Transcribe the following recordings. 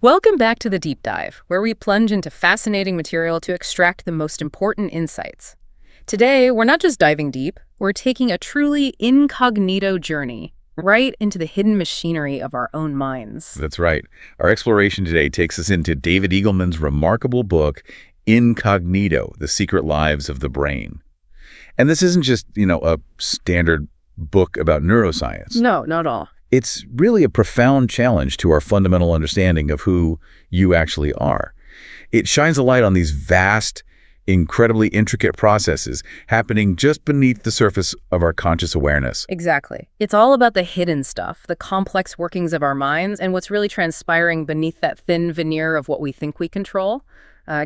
Welcome back to the Deep Dive, where we plunge into fascinating material to extract the most important insights. Today, we're not just diving deep, we're taking a truly incognito journey right into the hidden machinery of our own minds. That's right. Our exploration today takes us into David Eagleman's remarkable book, Incognito, The Secret Lives of the Brain. And this isn't just, a standard book about neuroscience. No, not at all. It's really a profound challenge to our fundamental understanding of who you actually are. It shines a light on these vast, incredibly intricate processes happening just beneath the surface of our conscious awareness. Exactly. It's all about the hidden stuff, the complex workings of our minds, and what's really transpiring beneath that thin veneer of what we think we control.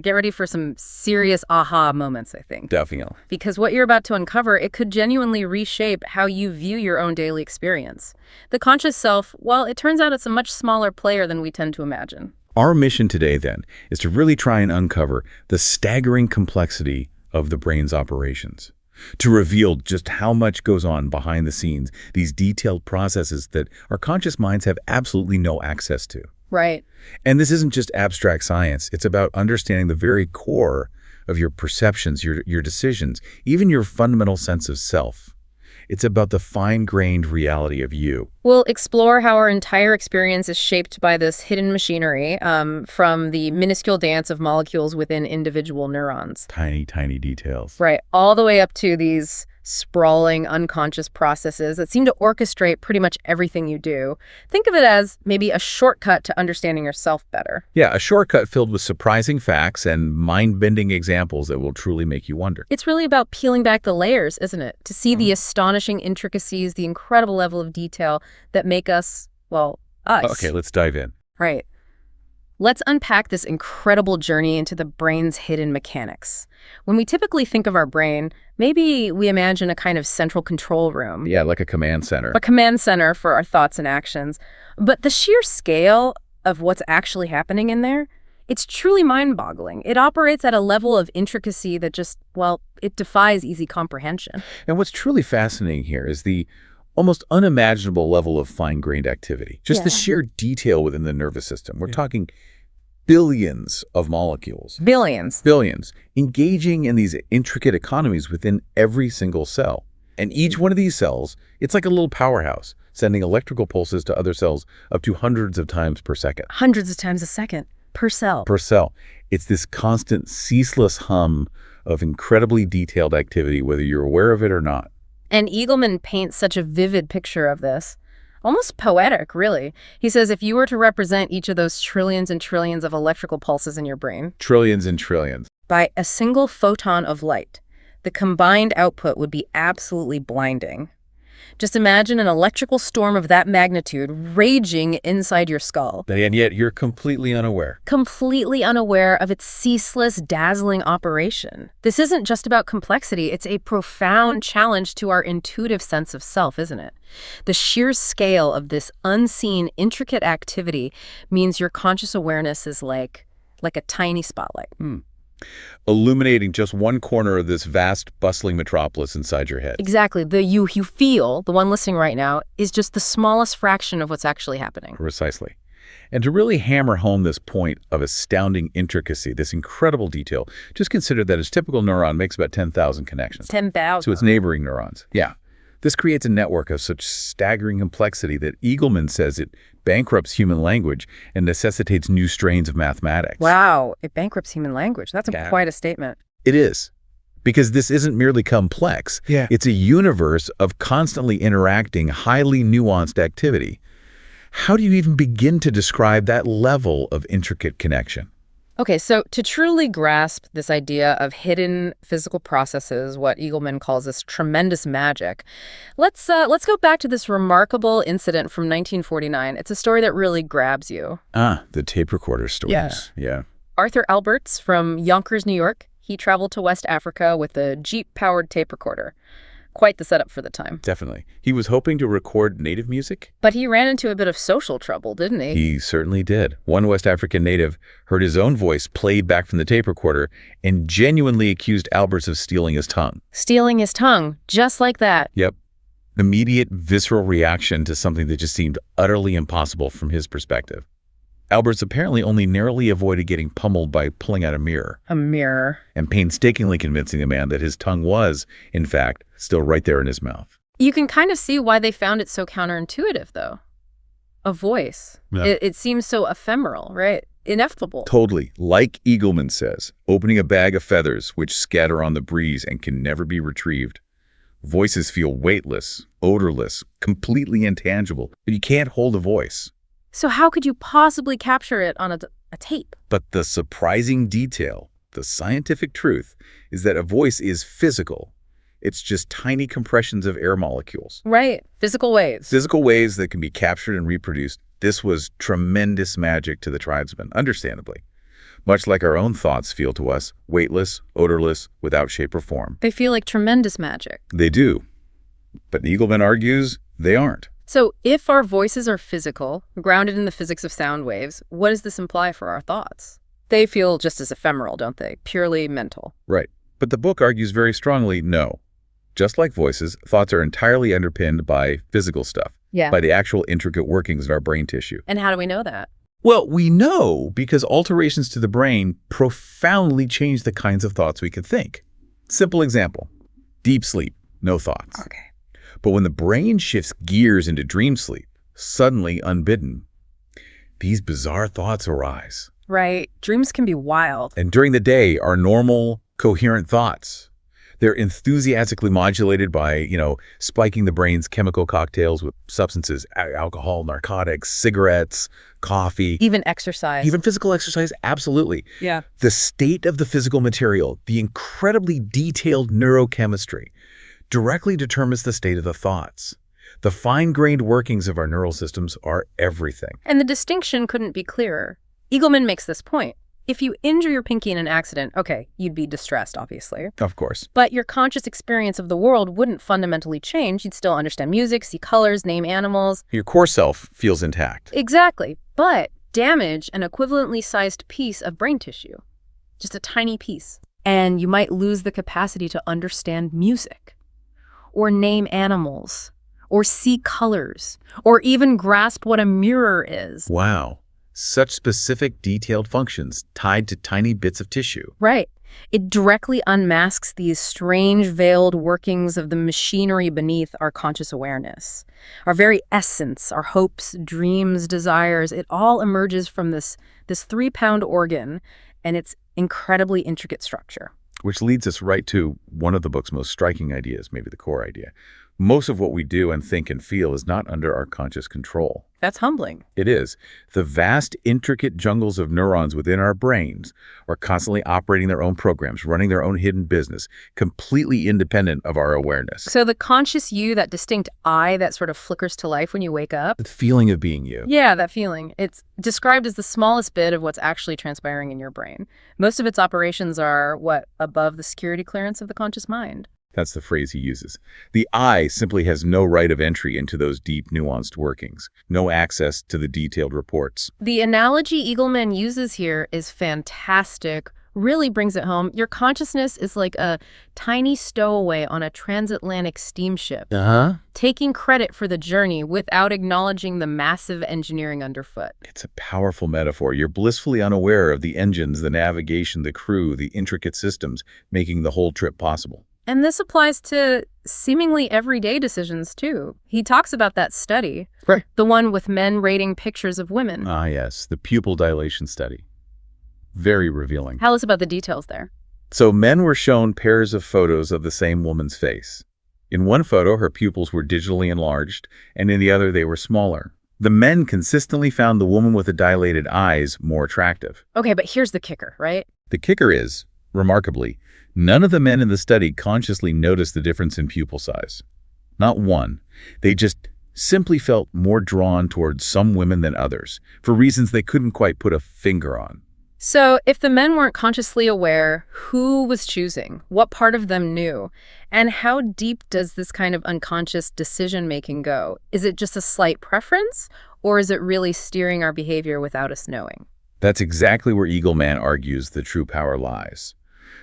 Get ready for some serious aha moments, I think. Definitely. Because what you're about to uncover, it could genuinely reshape how you view your own daily experience. The conscious self, well, it turns out it's a much smaller player than we tend to imagine. Our mission today, then, is to really try and uncover the staggering complexity of the brain's operations, to reveal just how much goes on behind the scenes, these detailed processes that our conscious minds have absolutely no access to. Right. And this isn't just abstract science. It's about understanding the very core of your perceptions, your decisions, even your fundamental sense of self. It's about the fine-grained reality of you. We'll explore how our entire experience is shaped by this hidden machinery, from the minuscule dance of molecules within individual neurons. Tiny, tiny details. Right, all the way up to these sprawling, unconscious processes that seem to orchestrate pretty much everything you do. Think of it as maybe a shortcut to understanding yourself better. Yeah, a shortcut filled with surprising facts and mind-bending examples that will truly make you wonder. It's really about peeling back the layers, isn't it? To see the astonishing intricacies, the incredible level of detail that make us, well, us. Okay, let's dive in. Right. Let's unpack this incredible journey into the brain's hidden mechanics. When we typically think of our brain, maybe we imagine a kind of central control room. Yeah, like a command center. A command center for our thoughts and actions. But the sheer scale of what's actually happening in there, it's truly mind-boggling. It operates at a level of intricacy that just, well, it defies easy comprehension. And what's truly fascinating here is the almost unimaginable level of fine-grained activity. Just the sheer detail within the nervous system. We're talking billions of molecules. Billions. Billions. Engaging in these intricate economies within every single cell. And each one of these cells, it's like a little powerhouse, sending electrical pulses to other cells up to hundreds of times per second. Hundreds of times a second. Per cell. Per cell. It's this constant, ceaseless hum of incredibly detailed activity, whether you're aware of it or not. And Eagleman paints such a vivid picture of this. Almost poetic, really. He says if you were to represent each of those trillions and trillions of electrical pulses in your brain, Trillions and trillions. by a single photon of light, the combined output would be absolutely blinding. Just imagine an electrical storm of that magnitude raging inside your skull. And yet you're completely unaware. Completely unaware of its ceaseless, dazzling operation. This isn't just about complexity, it's a profound challenge to our intuitive sense of self, isn't it? The sheer scale of this unseen, intricate activity means your conscious awareness is like a tiny spotlight. Illuminating just one corner of this vast, bustling metropolis inside your head. Exactly. The you feel, the one listening right now, is just the smallest fraction of what's actually happening. Precisely. And to really hammer home this point of astounding intricacy, this incredible detail, just consider that a typical neuron makes about 10,000 connections. 10,000. To its neighboring neurons. Yeah. This creates a network of such staggering complexity that Eagleman says it bankrupts human language and necessitates new strains of mathematics. Wow, it bankrupts human language. That's quite a statement. It is. Because this isn't merely complex. Yeah. It's a universe of constantly interacting, highly nuanced activity. How do you even begin to describe that level of intricate connection? Okay, so to truly grasp this idea of hidden physical processes, what Eagleman calls this tremendous magic, let's go back to this remarkable incident from 1949. It's a story that really grabs you. The tape recorder stories. Yeah. Arthur Alberts from Yonkers, New York, he traveled to West Africa with a Jeep-powered tape recorder. Quite the setup for the time. Definitely. He was hoping to record native music. But he ran into a bit of social trouble, didn't he? He certainly did. One West African native heard his own voice played back from the tape recorder and genuinely accused Alberts of stealing his tongue. Stealing his tongue, just like that. Yep. Immediate, visceral reaction to something that just seemed utterly impossible from his perspective. Alberts apparently only narrowly avoided getting pummeled by pulling out a mirror A mirror. and painstakingly convincing the man that his tongue was, in fact, still right there in his mouth. You can kind of see why they found it so counterintuitive, though. A voice. Yeah. It seems so ephemeral, right? Ineffable. Totally. Like Eagleman says, opening a bag of feathers which scatter on the breeze and can never be retrieved. Voices feel weightless, odorless, completely intangible. You can't hold a voice. So how could you possibly capture it on a tape? But the surprising detail, the scientific truth, is that a voice is physical. It's just tiny compressions of air molecules. Right. Physical waves. Physical waves that can be captured and reproduced. This was tremendous magic to the tribesmen, understandably. Much like our own thoughts feel to us, weightless, odorless, without shape or form. They feel like tremendous magic. They do. But Eagleman argues they aren't. So if our voices are physical, grounded in the physics of sound waves, what does this imply for our thoughts? They feel just as ephemeral, don't they? Purely mental. Right. But the book argues very strongly, no. Just like voices, thoughts are entirely underpinned by physical stuff, by the actual intricate workings of our brain tissue. And how do we know that? Well, we know because alterations to the brain profoundly change the kinds of thoughts we could think. Simple example, deep sleep, no thoughts. Okay. But when the brain shifts gears into dream sleep, suddenly unbidden, these bizarre thoughts arise. Right. Dreams can be wild. And during the day are normal, coherent thoughts. They're enthusiastically modulated by, spiking the brain's chemical cocktails with substances, alcohol, narcotics, cigarettes, coffee. Even exercise. Even physical exercise, absolutely. Yeah. The state of the physical material, the incredibly detailed neurochemistry, directly determines the state of the thoughts. The fine-grained workings of our neural systems are everything. And the distinction couldn't be clearer. Eagleman makes this point. If you injure your pinky in an accident, okay, you'd be distressed, obviously. Of course. But your conscious experience of the world wouldn't fundamentally change. You'd still understand music, see colors, name animals. Your core self feels intact. Exactly. But damage an equivalently sized piece of brain tissue. Just a tiny piece. And you might lose the capacity to understand music, or name animals, or see colors, or even grasp what a mirror is. Wow. Such specific, detailed functions tied to tiny bits of tissue. Right. It directly unmasks these strange, veiled workings of the machinery beneath our conscious awareness. Our very essence, our hopes, dreams, desires, it all emerges from this 3-pound organ and its incredibly intricate structure. Which leads us right to one of the book's most striking ideas, maybe the core idea. Most of what we do and think and feel is not under our conscious control. That's humbling. It is. The vast, intricate jungles of neurons within our brains are constantly operating their own programs, running their own hidden business, completely independent of our awareness. So the conscious you, that distinct I that sort of flickers to life when you wake up. The feeling of being you. Yeah, that feeling. It's described as the smallest bit of what's actually transpiring in your brain. Most of its operations are, above the security clearance of the conscious mind. That's the phrase he uses. The I simply has no right of entry into those deep, nuanced workings, no access to the detailed reports. The analogy Eagleman uses here is fantastic, really brings it home. Your consciousness is like a tiny stowaway on a transatlantic steamship, taking credit for the journey without acknowledging the massive engineering underfoot. It's a powerful metaphor. You're blissfully unaware of the engines, the navigation, the crew, the intricate systems making the whole trip possible. And this applies to seemingly everyday decisions, too. He talks about that study, right? The one with men rating pictures of women. Ah, yes, the pupil dilation study. Very revealing. Tell us about the details there. So men were shown pairs of photos of the same woman's face. In one photo, her pupils were digitally enlarged, and in the other, they were smaller. The men consistently found the woman with the dilated eyes more attractive. Okay, but here's the kicker, right? The kicker is, remarkably, none of the men in the study consciously noticed the difference in pupil size. Not one. They just simply felt more drawn towards some women than others, for reasons they couldn't quite put a finger on. So if the men weren't consciously aware, who was choosing? What part of them knew? And how deep does this kind of unconscious decision-making go? Is it just a slight preference, or is it really steering our behavior without us knowing? That's exactly where Eagleman argues the true power lies.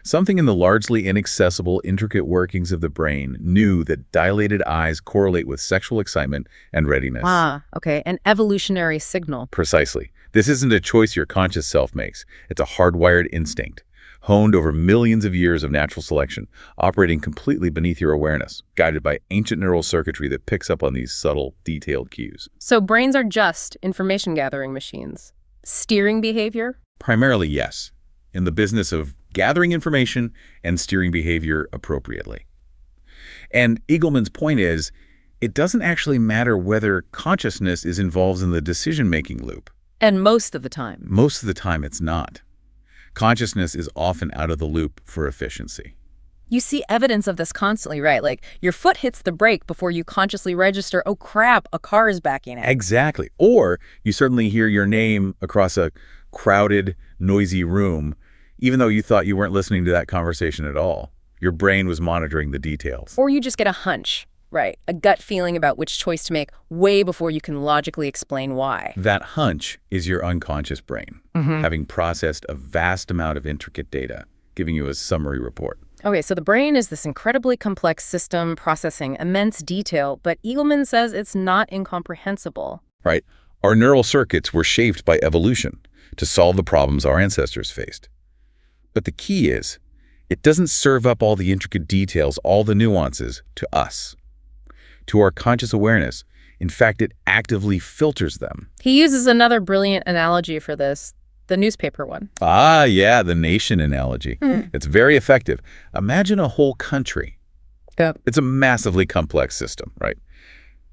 Something in the largely inaccessible, intricate workings of the brain knew that dilated eyes correlate with sexual excitement and readiness. Ah, okay, an evolutionary signal. Precisely. This isn't a choice your conscious self makes. It's a hardwired instinct, honed over millions of years of natural selection, operating completely beneath your awareness, guided by ancient neural circuitry that picks up on these subtle, detailed cues. So brains are just information-gathering machines. Steering behavior? Primarily, yes, in the business of gathering information and steering behavior appropriately. And Eagleman's point is, it doesn't actually matter whether consciousness is involved in the decision-making loop. And most of the time. Most of the time, it's not. Consciousness is often out of the loop for efficiency. You see evidence of this constantly, right? Like your foot hits the brake before you consciously register, oh crap, a car is backing out. Exactly. Or you suddenly hear your name across a crowded, noisy room, even though you thought you weren't listening to that conversation at all. Your brain was monitoring the details. Or you just get a hunch, right? A gut feeling about which choice to make way before you can logically explain why. That hunch is your unconscious brain, having processed a vast amount of intricate data, giving you a summary report. Okay, so the brain is this incredibly complex system processing immense detail, but Eagleman says it's not incomprehensible. Right. Our neural circuits were shaped by evolution to solve the problems our ancestors faced. But the key is, it doesn't serve up all the intricate details, all the nuances, to us, to our conscious awareness. In fact, it actively filters them. He uses another brilliant analogy for this, the newspaper one. Ah, yeah, the nation analogy. It's very effective. Imagine a whole country. Yep. It's a massively complex system, right?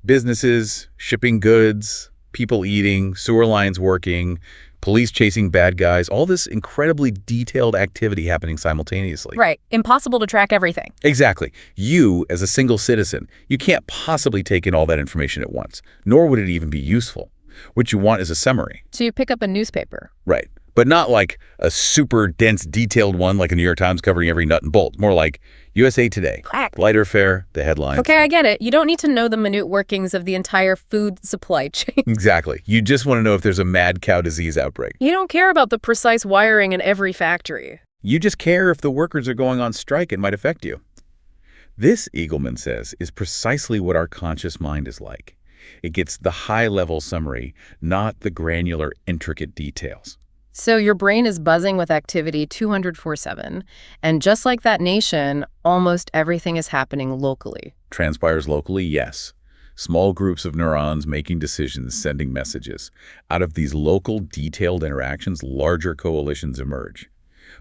Businesses, shipping goods, people eating, sewer lines working, police chasing bad guys, all this incredibly detailed activity happening simultaneously. Right. Impossible to track everything. Exactly. You, as a single citizen, you can't possibly take in all that information at once, nor would it even be useful. What you want is a summary. So you pick up a newspaper. Right. But not like a super dense, detailed one like a New York Times covering every nut and bolt. More like USA Today. Quack. Lighter fare, the headlines. Okay, I get it. You don't need to know the minute workings of the entire food supply chain. Exactly. You just want to know if there's a mad cow disease outbreak. You don't care about the precise wiring in every factory. You just care if the workers are going on strike and might affect you. This, Eagleman says, is precisely what our conscious mind is like. It gets the high-level summary, not the granular, intricate details. So your brain is buzzing with activity 204/7, and just like that nation, almost everything is happening locally. Transpires locally, yes. Small groups of neurons making decisions, sending messages. Out of these local, detailed interactions, larger coalitions emerge.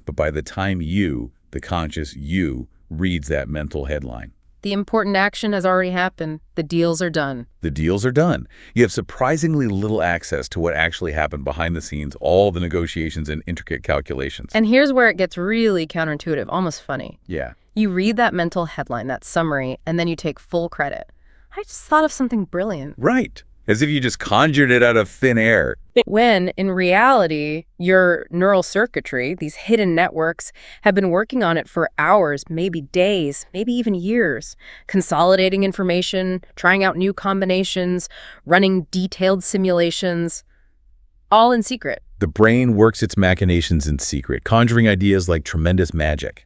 But by the time you, the conscious you, reads that mental headline, The important action has already happened. The deals are done. the deals are done. You have surprisingly little access to what actually happened behind the scenes, all the negotiations and intricate calculations. And here's where it gets really counterintuitive, almost funny. Yeah. You read that mental headline, that summary, and then you take full credit. I just thought of something brilliant. Right. As if you just conjured it out of thin air. When, in reality, your neural circuitry, these hidden networks, have been working on it for hours, maybe days, maybe even years, consolidating information, trying out new combinations, running detailed simulations, all in secret. The brain works its machinations in secret, conjuring ideas like tremendous magic.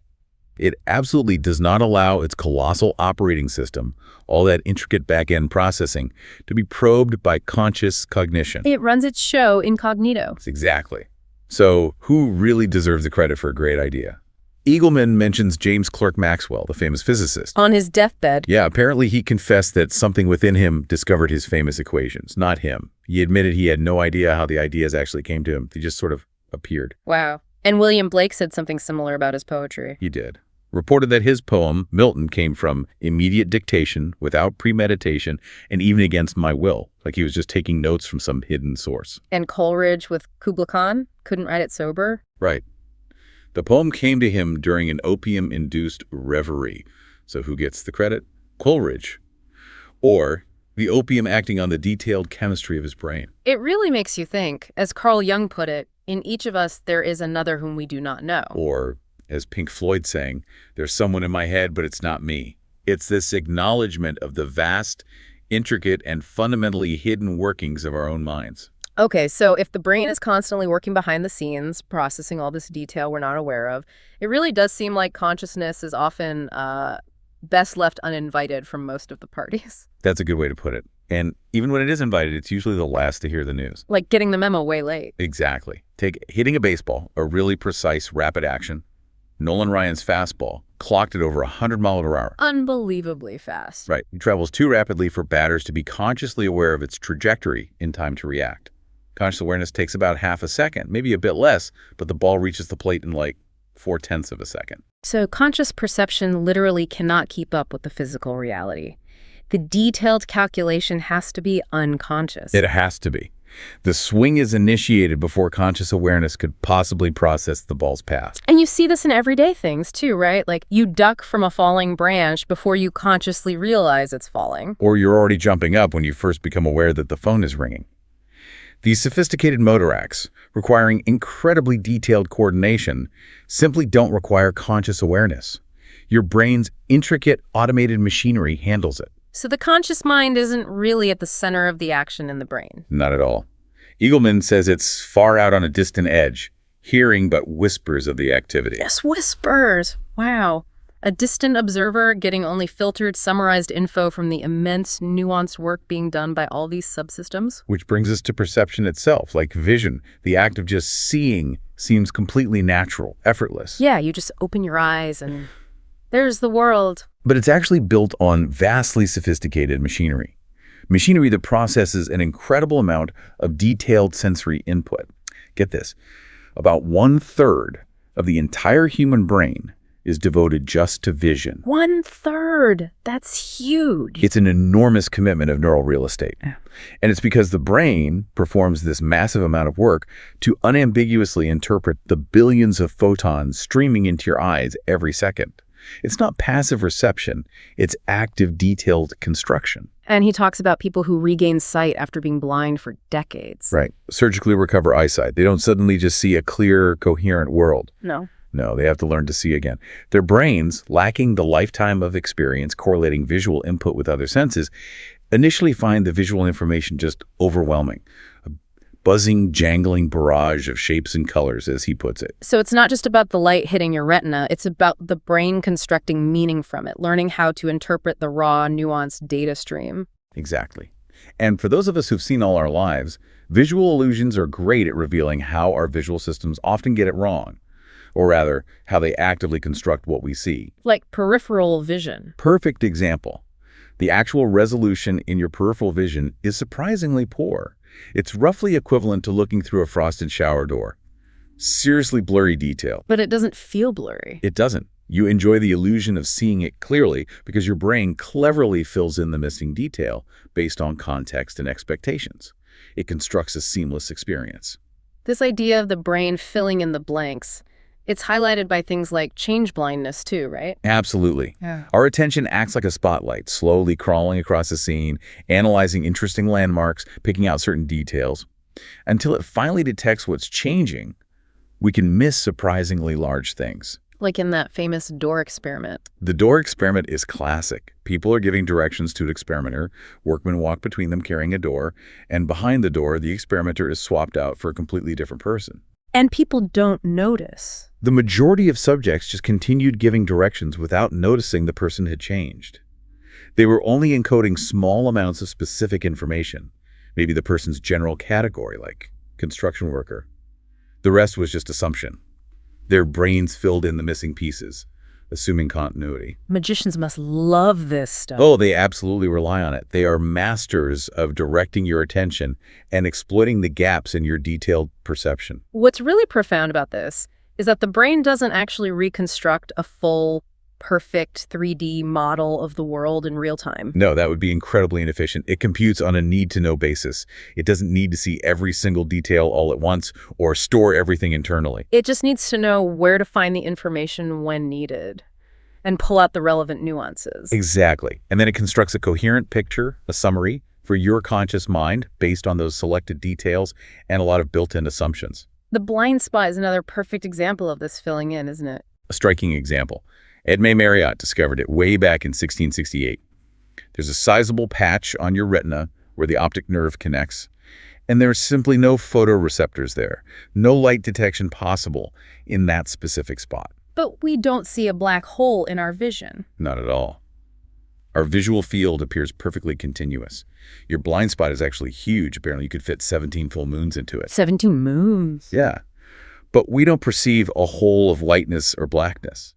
It absolutely does not allow its colossal operating system, all that intricate back-end processing, to be probed by conscious cognition. It runs its show incognito. Exactly. So who really deserves the credit for a great idea? Eagleman mentions James Clerk Maxwell, the famous physicist. On his deathbed. Yeah, apparently he confessed that something within him discovered his famous equations, not him. He admitted he had no idea how the ideas actually came to him. They just sort of appeared. Wow. And William Blake said something similar about his poetry. He did. Reported that his poem, Milton, came from immediate dictation, without premeditation, and even against my will, like he was just taking notes from some hidden source. And Coleridge with Kubla Khan couldn't write it sober. Right. The poem came to him during an opium-induced reverie. So who gets the credit? Coleridge. Or the opium acting on the detailed chemistry of his brain. It really makes you think. As Carl Jung put it, in each of us there is another whom we do not know. Or, as Pink Floyd sang, there's someone in my head, but it's not me. It's this acknowledgement of the vast, intricate, and fundamentally hidden workings of our own minds. Okay, so if the brain is constantly working behind the scenes, processing all this detail we're not aware of, it really does seem like consciousness is often best left uninvited from most of the parties. That's a good way to put it. And even when it is invited, it's usually the last to hear the news. Like getting the memo way late. Exactly. Take hitting a baseball, a really precise, rapid action. Nolan Ryan's fastball clocked at over 100 miles per hour. Unbelievably fast. Right. It travels too rapidly for batters to be consciously aware of its trajectory in time to react. Conscious awareness takes about half a second, maybe a bit less, but the ball reaches the plate in like 0.4 of a second. So conscious perception literally cannot keep up with the physical reality. The detailed calculation has to be unconscious. It has to be. The swing is initiated before conscious awareness could possibly process the ball's path. And you see this in everyday things too, right? Like you duck from a falling branch before you consciously realize it's falling. Or you're already jumping up when you first become aware that the phone is ringing. These sophisticated motor acts, requiring incredibly detailed coordination, simply don't require conscious awareness. Your brain's intricate automated machinery handles it. So the conscious mind isn't really at the center of the action in the brain. Not at all. Eagleman says it's far out on a distant edge, hearing but whispers of the activity. Yes, whispers. Wow. A distant observer getting only filtered, summarized info from the immense, nuanced work being done by all these subsystems. Which brings us to perception itself, like vision. The act of just seeing seems completely natural, effortless. Yeah, you just open your eyes and there's the world. But it's actually built on vastly sophisticated machinery. Machinery that processes an incredible amount of detailed sensory input. Get this, about 1/3 of the entire human brain is devoted just to vision. 1/3. That's huge. It's an enormous commitment of neural real estate. Yeah. And it's because the brain performs this massive amount of work to unambiguously interpret the billions of photons streaming into your eyes every second. It's not passive reception, it's active, detailed construction. And he talks about people who regain sight after being blind for decades. Right. Surgically recover eyesight. They don't suddenly just see a clear, coherent world. No, they have to learn to see again. Their brains, lacking the lifetime of experience correlating visual input with other senses, initially find the visual information just overwhelming. A buzzing, jangling barrage of shapes and colors, as he puts it. So it's not just about the light hitting your retina, it's about the brain constructing meaning from it, learning how to interpret the raw, nuanced data stream. Exactly. And for those of us who've seen all our lives, visual illusions are great at revealing how our visual systems often get it wrong. Or rather, how they actively construct what we see. Like peripheral vision. Perfect example. The actual resolution in your peripheral vision is surprisingly poor. It's roughly equivalent to looking through a frosted shower door. Seriously blurry detail. But it doesn't feel blurry. It doesn't. You enjoy the illusion of seeing it clearly because your brain cleverly fills in the missing detail based on context and expectations. It constructs a seamless experience. This idea of the brain filling in the blanks, it's highlighted by things like change blindness too, right? Absolutely. Yeah. Our attention acts like a spotlight, slowly crawling across a scene, analyzing interesting landmarks, picking out certain details. Until it finally detects what's changing, we can miss surprisingly large things. Like in that famous door experiment. The door experiment is classic. People are giving directions to an experimenter. Workmen walk between them carrying a door, and behind the door, the experimenter is swapped out for a completely different person. And people don't notice. The majority of subjects just continued giving directions without noticing the person had changed. They were only encoding small amounts of specific information, maybe the person's general category, like construction worker. The rest was just assumption. Their brains filled in the missing pieces, assuming continuity. Magicians must love this stuff. Oh, they absolutely rely on it. They are masters of directing your attention and exploiting the gaps in your detailed perception. What's really profound about this is that the brain doesn't actually reconstruct a full, perfect 3D model of the world in real time. No, that would be incredibly inefficient. It computes on a need-to-know basis. It doesn't need to see every single detail all at once or store everything internally. It just needs to know where to find the information when needed and pull out the relevant nuances. Exactly. And then it constructs a coherent picture, a summary, for your conscious mind based on those selected details and a lot of built-in assumptions. The blind spot is another perfect example of this filling in, isn't it? A striking example. Edmé Marriott discovered it way back in 1668. There's a sizable patch on your retina where the optic nerve connects, and there's simply no photoreceptors there. No light detection possible in that specific spot. But we don't see a black hole in our vision. Not at all. Our visual field appears perfectly continuous. Your blind spot is actually huge. Apparently, you could fit 17 full moons into it. 17 moons. Yeah. But we don't perceive a hole of whiteness or blackness.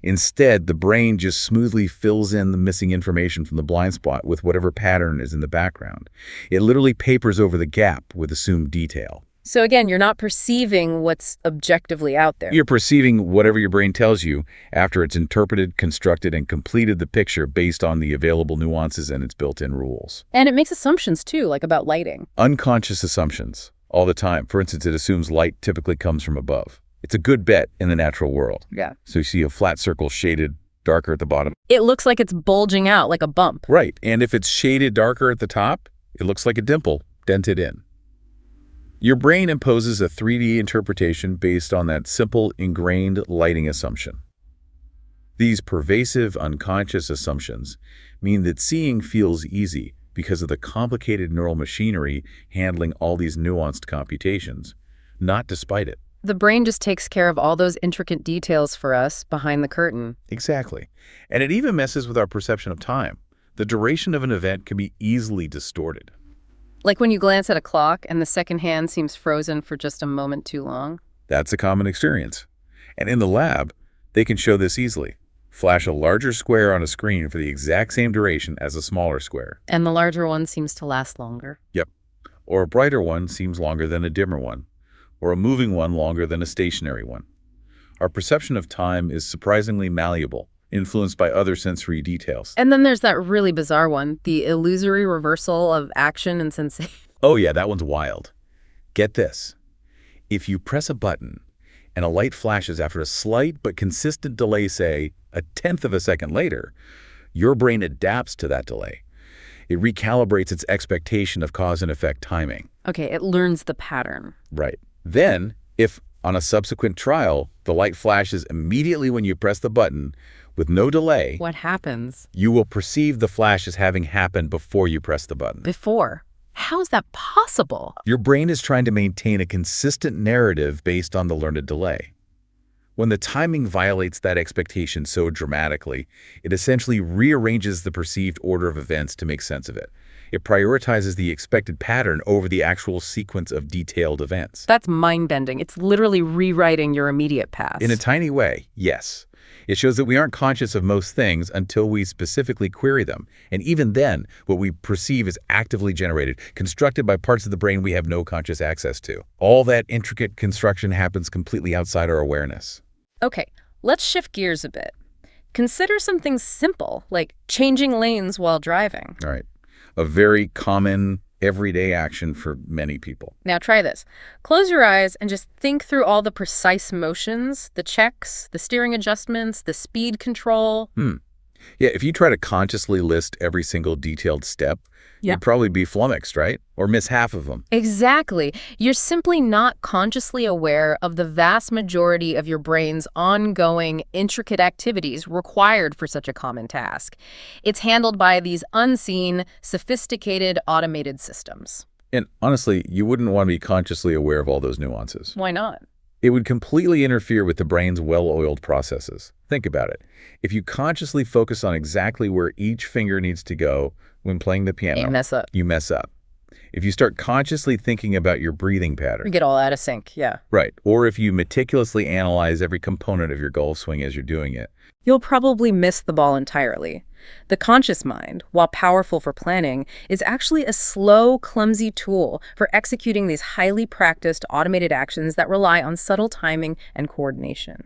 Instead, the brain just smoothly fills in the missing information from the blind spot with whatever pattern is in the background. It literally papers over the gap with assumed detail. So again, you're not perceiving what's objectively out there. You're perceiving whatever your brain tells you after it's interpreted, constructed, and completed the picture based on the available nuances and its built-in rules. And it makes assumptions too, like about lighting. Unconscious assumptions all the time. For instance, it assumes light typically comes from above. It's a good bet in the natural world. Yeah. So you see a flat circle shaded darker at the bottom. It looks like it's bulging out like a bump. Right. And if it's shaded darker at the top, it looks like a dimple dented in. Your brain imposes a 3D interpretation based on that simple, ingrained lighting assumption. These pervasive, unconscious assumptions mean that seeing feels easy because of the complicated neural machinery handling all these nuanced computations, not despite it. The brain just takes care of all those intricate details for us behind the curtain. Exactly. And it even messes with our perception of time. The duration of an event can be easily distorted. Like when you glance at a clock and the second hand seems frozen for just a moment too long. That's a common experience. And in the lab, they can show this easily. Flash a larger square on a screen for the exact same duration as a smaller square. And the larger one seems to last longer. Yep. Or a brighter one seems longer than a dimmer one. Or a moving one longer than a stationary one. Our perception of time is surprisingly malleable, influenced by other sensory details. And then there's that really bizarre one, the illusory reversal of action and sensation. Oh yeah, that one's wild. Get this. If you press a button and a light flashes after a slight but consistent delay, say, 1/10 of a second later, your brain adapts to that delay. It recalibrates its expectation of cause and effect timing. Okay, it learns the pattern. Right. Then, if on a subsequent trial, the light flashes immediately when you press the button with no delay, What happens? you will perceive the flash as having happened before you press the button. Before. How is that possible? Your brain is trying to maintain a consistent narrative based on the learned delay. When the timing violates that expectation so dramatically, it essentially rearranges the perceived order of events to make sense of it. It prioritizes the expected pattern over the actual sequence of detailed events. That's mind-bending. It's literally rewriting your immediate past. In a tiny way, yes. It shows that we aren't conscious of most things until we specifically query them. And even then, what we perceive is actively generated, constructed by parts of the brain we have no conscious access to. All that intricate construction happens completely outside our awareness. Okay, let's shift gears a bit. Consider something simple, like changing lanes while driving. All right. A very common, everyday action for many people. Now try this. Close your eyes and just think through all the precise motions, the checks, the steering adjustments, the speed control. Yeah, if you try to consciously list every single detailed step, you'd probably be flummoxed, right? Or miss half of them. Exactly. You're simply not consciously aware of the vast majority of your brain's ongoing, intricate activities required for such a common task. It's handled by these unseen, sophisticated, automated systems. And honestly, you wouldn't want to be consciously aware of all those nuances. Why not? It would completely interfere with the brain's well-oiled processes. Think about it. If you consciously focus on exactly where each finger needs to go when playing the piano, You mess up. you mess up. If you start consciously thinking about your breathing You pattern, get all out of sync, yeah. right, or if you meticulously analyze every component of your golf swing as you're doing it, You'll probably miss the ball entirely. The conscious mind, while powerful for planning, is actually a slow, clumsy tool for executing these highly practiced automated actions that rely on subtle timing and coordination.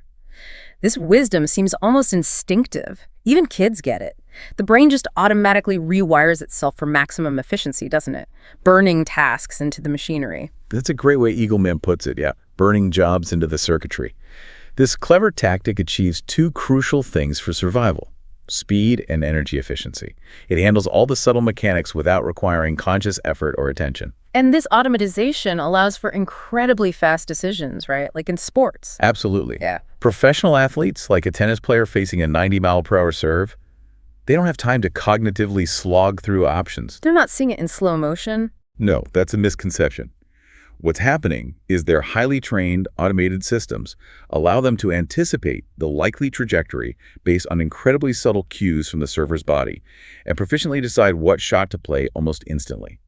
This wisdom seems almost instinctive. Even kids get it. The brain just automatically rewires itself for maximum efficiency, doesn't it? Burning tasks into the machinery. that's a great way Eagleman puts it, yeah, burning jobs into the circuitry. This clever tactic achieves two crucial things for survival: speed and energy efficiency. It handles all the subtle mechanics without requiring conscious effort or attention. And this automatization allows for incredibly fast decisions, right? Like in sports. Absolutely. Yeah. Professional athletes, like a tennis player facing a 90-mile-per-hour serve, they don't have time to cognitively slog through options. They're not seeing it in slow motion. No, that's a misconception. What's happening is their highly trained automated systems allow them to anticipate the likely trajectory based on incredibly subtle cues from the server's body and proficiently decide what shot to play almost instantly.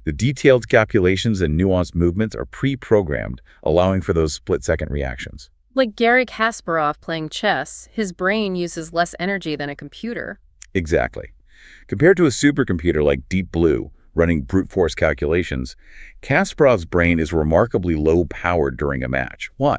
The detailed calculations and nuanced movements are pre-programmed, allowing for those split-second reactions. Like Garry Kasparov playing chess, his brain uses less energy than a computer. Exactly. Compared to a supercomputer like Deep Blue, running brute force calculations, Kasparov's brain is remarkably low-powered during a match. Why?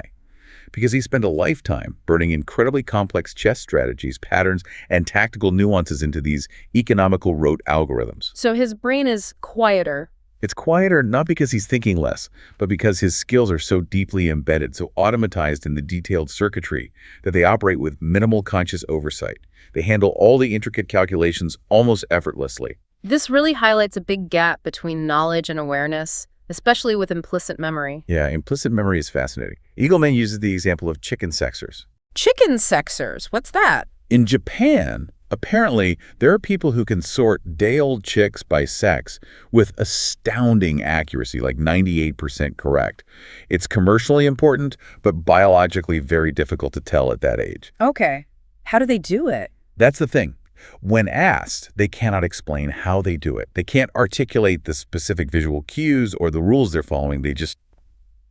Because he spent a lifetime burning incredibly complex chess strategies, patterns, and tactical nuances into these economical rote algorithms. So his brain is quieter. It's quieter not because he's thinking less, but because his skills are so deeply embedded, so automatized in the detailed circuitry that they operate with minimal conscious oversight. They handle all the intricate calculations almost effortlessly. This really highlights a big gap between knowledge and awareness, especially with implicit memory. Yeah, implicit memory is fascinating. Eagleman uses the example of chicken sexers. Chicken sexers, what's that? In Japan, apparently, there are people who can sort day-old chicks by sex with astounding accuracy, like 98% correct. It's commercially important, but biologically very difficult to tell at that age. Okay. How do they do it? That's the thing. When asked, they cannot explain how they do it. They can't articulate the specific visual cues or the rules they're following. They just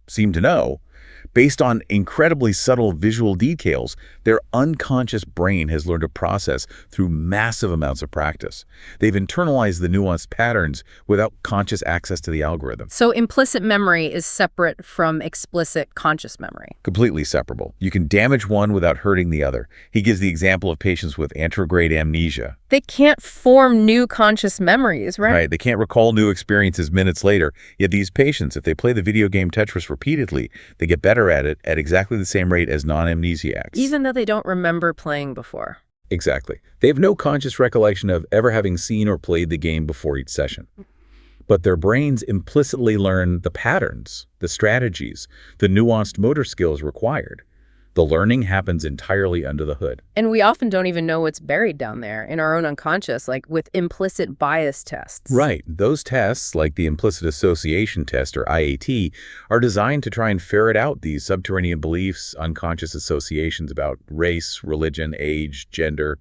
seem to know. Based on incredibly subtle visual details, their unconscious brain has learned to process through massive amounts of practice. They've internalized the nuanced patterns without conscious access to the algorithm. So implicit memory is separate from explicit conscious memory. Completely separable. You can damage one without hurting the other. He gives the example of patients with anterograde amnesia. They can't form new conscious memories, right? Right. They can't recall new experiences minutes later. Yet these patients, if they play the video game Tetris repeatedly, they get better at it at exactly the same rate as non-amnesiacs. Even though they don't remember playing before. Exactly. They have no conscious recollection of ever having seen or played the game before each session. But their brains implicitly learn the patterns, the strategies, the nuanced motor skills required. The learning happens entirely under the hood. And we often don't even know what's buried down there in our own unconscious, like with implicit bias tests. Right. Those tests, like the implicit association test or IAT, are designed to try and ferret out these subterranean beliefs, unconscious associations about race, religion, age, gender,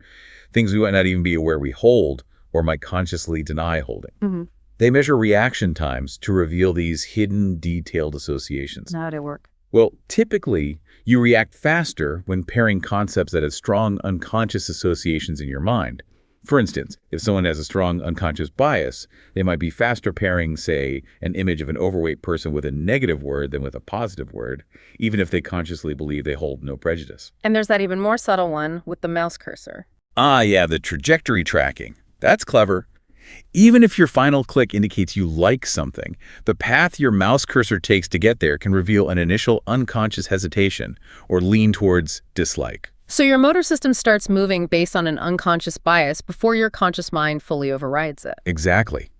things we might not even be aware we hold or might consciously deny holding. Mm-hmm. They measure reaction times to reveal these hidden, detailed associations. How do they work? Well, typically, you react faster when pairing concepts that have strong unconscious associations in your mind. For instance, if someone has a strong unconscious bias, they might be faster pairing, say, an image of an overweight person with a negative word than with a positive word, even if they consciously believe they hold no prejudice. And there's that even more subtle one with the mouse cursor. Ah, yeah, the trajectory tracking. That's clever. Even if your final click indicates you like something, the path your mouse cursor takes to get there can reveal an initial unconscious hesitation or lean towards dislike. So your motor system starts moving based on an unconscious bias before your conscious mind fully overrides it. Exactly.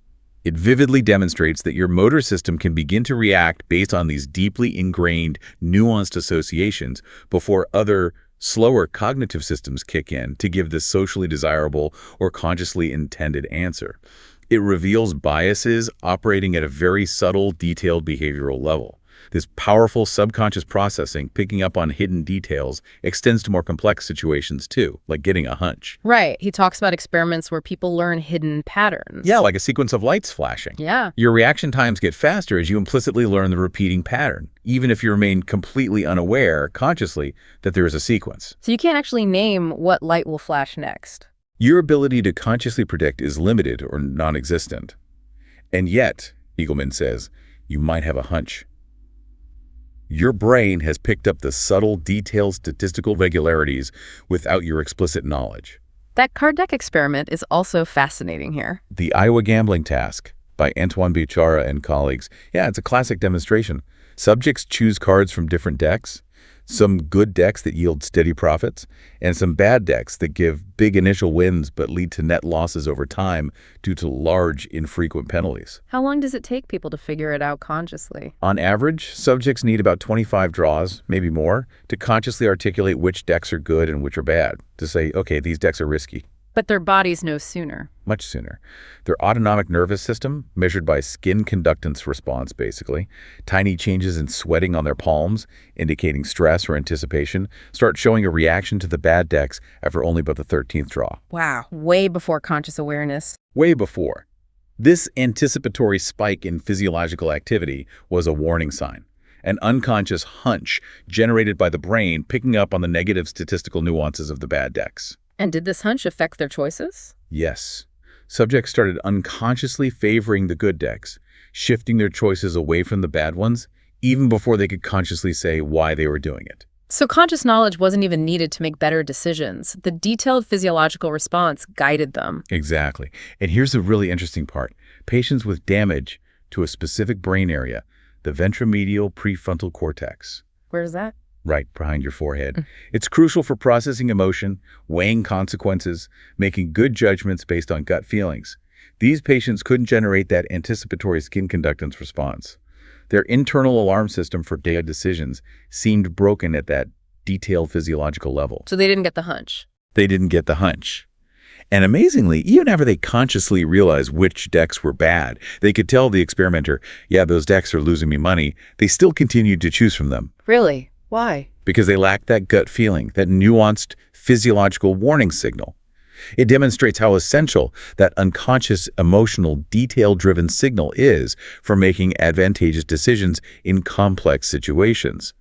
It vividly demonstrates that your motor system can begin to react based on these deeply ingrained, nuanced associations before other slower cognitive systems kick in to give the socially desirable or consciously intended answer. It reveals biases operating at a very subtle, detailed behavioral level. This powerful subconscious processing, picking up on hidden details, extends to more complex situations too, like getting a hunch. Right. He talks about experiments where people learn hidden patterns. Yeah, like a sequence of lights flashing. Yeah. Your reaction times get faster as you implicitly learn the repeating pattern, even if you remain completely unaware, consciously, that there is a sequence. So you can't actually name what light will flash next. Your ability to consciously predict is limited or non-existent. And yet, Eagleman says, you might have a hunch. Your brain has picked up the subtle, detailed statistical regularities without your explicit knowledge. That card deck experiment is also fascinating here. The Iowa Gambling Task by Antoine Bichara and colleagues. Yeah, it's a classic demonstration. Subjects choose cards from different decks, some good decks that yield steady profits, and some bad decks that give big initial wins but lead to net losses over time due to large, infrequent penalties. How long does it take people to figure it out consciously? On average, subjects need about 25 draws, maybe more, to consciously articulate which decks are good and which are bad, to say, okay, these decks are risky. But their bodies know sooner. Much sooner. Their autonomic nervous system, measured by skin conductance response, basically, tiny changes in sweating on their palms, indicating stress or anticipation, start showing a reaction to the bad decks after only about the 13th draw. Wow, way before conscious awareness. Way before. This anticipatory spike in physiological activity was a warning sign, an unconscious hunch generated by the brain picking up on the negative statistical nuances of the bad decks. And did this hunch affect their choices? Yes. Subjects started unconsciously favoring the good decks, shifting their choices away from the bad ones, even before they could consciously say why they were doing it. So conscious knowledge wasn't even needed to make better decisions. The detailed physiological response guided them. Exactly. And here's the really interesting part. Patients with damage to a specific brain area, the ventromedial prefrontal cortex. Where's that? Right behind your forehead. It's crucial for processing emotion, weighing consequences, making good judgments based on gut feelings. These patients couldn't generate that anticipatory skin conductance response. Their internal alarm system for daily decisions seemed broken at that detailed physiological level. So they didn't get the hunch. They didn't get the hunch. And amazingly, even after they consciously realized which decks were bad, they could tell the experimenter, yeah, those decks are losing me money, they still continued to choose from them. Really? Why? Because they lacked that gut feeling, that nuanced physiological warning signal. It demonstrates how essential that unconscious, emotional, detail-driven signal is for making advantageous decisions in complex situations.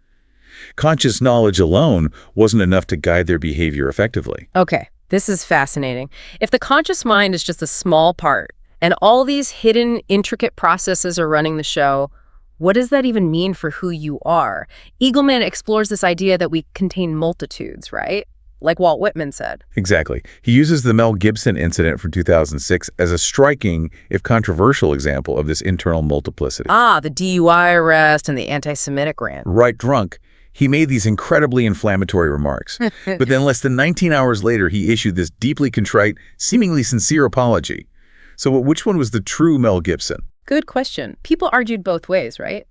Conscious knowledge alone wasn't enough to guide their behavior effectively. Okay, this is fascinating. If the conscious mind is just a small part, and all these hidden, intricate processes are running the show, what does that even mean for who you are? Eagleman explores this idea that we contain multitudes, right? Like Walt Whitman said. Exactly. He uses the Mel Gibson incident from 2006 as a striking, if controversial, example of this internal multiplicity. Ah, the DUI arrest and the anti-Semitic rant. Right drunk, he made these incredibly inflammatory remarks. But then less than 19 hours later, he issued this deeply contrite, seemingly sincere apology. So which one was the true Mel Gibson? Good question. People argued both ways, right?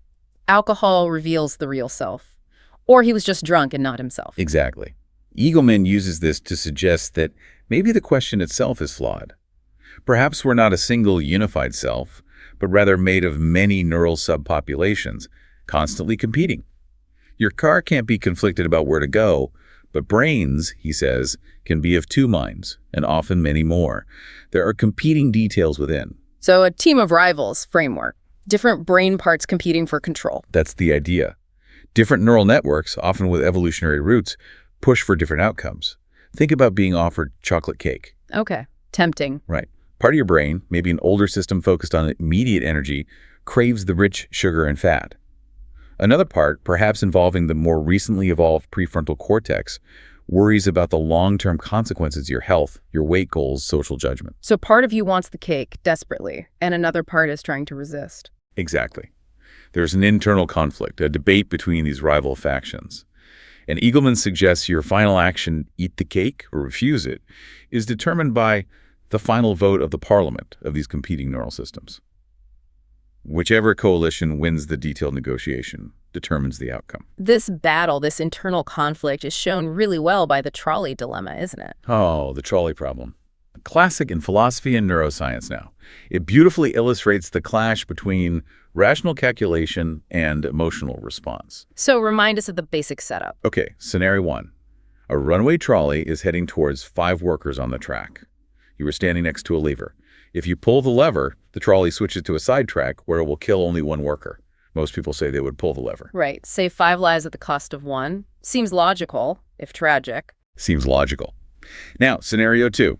Alcohol reveals the real self. Or he was just drunk and not himself. Exactly. Eagleman uses this to suggest that maybe the question itself is flawed. Perhaps we're not a single unified self, but rather made of many neural subpopulations, constantly competing. Your car can't be conflicted about where to go, but brains, he says, can be of two minds, and often many more. There are competing details within. So a team of rivals framework, different brain parts competing for control. That's the idea. Different neural networks, often with evolutionary roots, push for different outcomes. Think about being offered chocolate cake. Okay, tempting. Right. Part of your brain, maybe an older system focused on immediate energy, craves the rich sugar and fat. Another part, perhaps involving the more recently evolved prefrontal cortex, worries about the long-term consequences of your health, your weight goals, social judgment. So part of you wants the cake desperately, and another part is trying to resist. Exactly. There's an internal conflict, a debate between these rival factions. And Eagleman suggests your final action, eat the cake or refuse it, is determined by the final vote of the parliament of these competing neural systems. Whichever coalition wins the detailed negotiation determines the outcome. This battle, this internal conflict, is shown really well by the trolley dilemma, isn't it? Oh, the trolley problem. A classic in philosophy and neuroscience now. It beautifully illustrates the clash between rational calculation and emotional response. So remind us of the basic setup. Okay, scenario one. A runaway trolley is heading towards 5 workers on the track. You are standing next to a lever. If you pull the lever, the trolley switches to a side track where it will kill only 1 worker. Most people say they would pull the lever. Right. Save 5 lives at the cost of 1. Seems logical, if tragic. Seems logical. Now, scenario 2.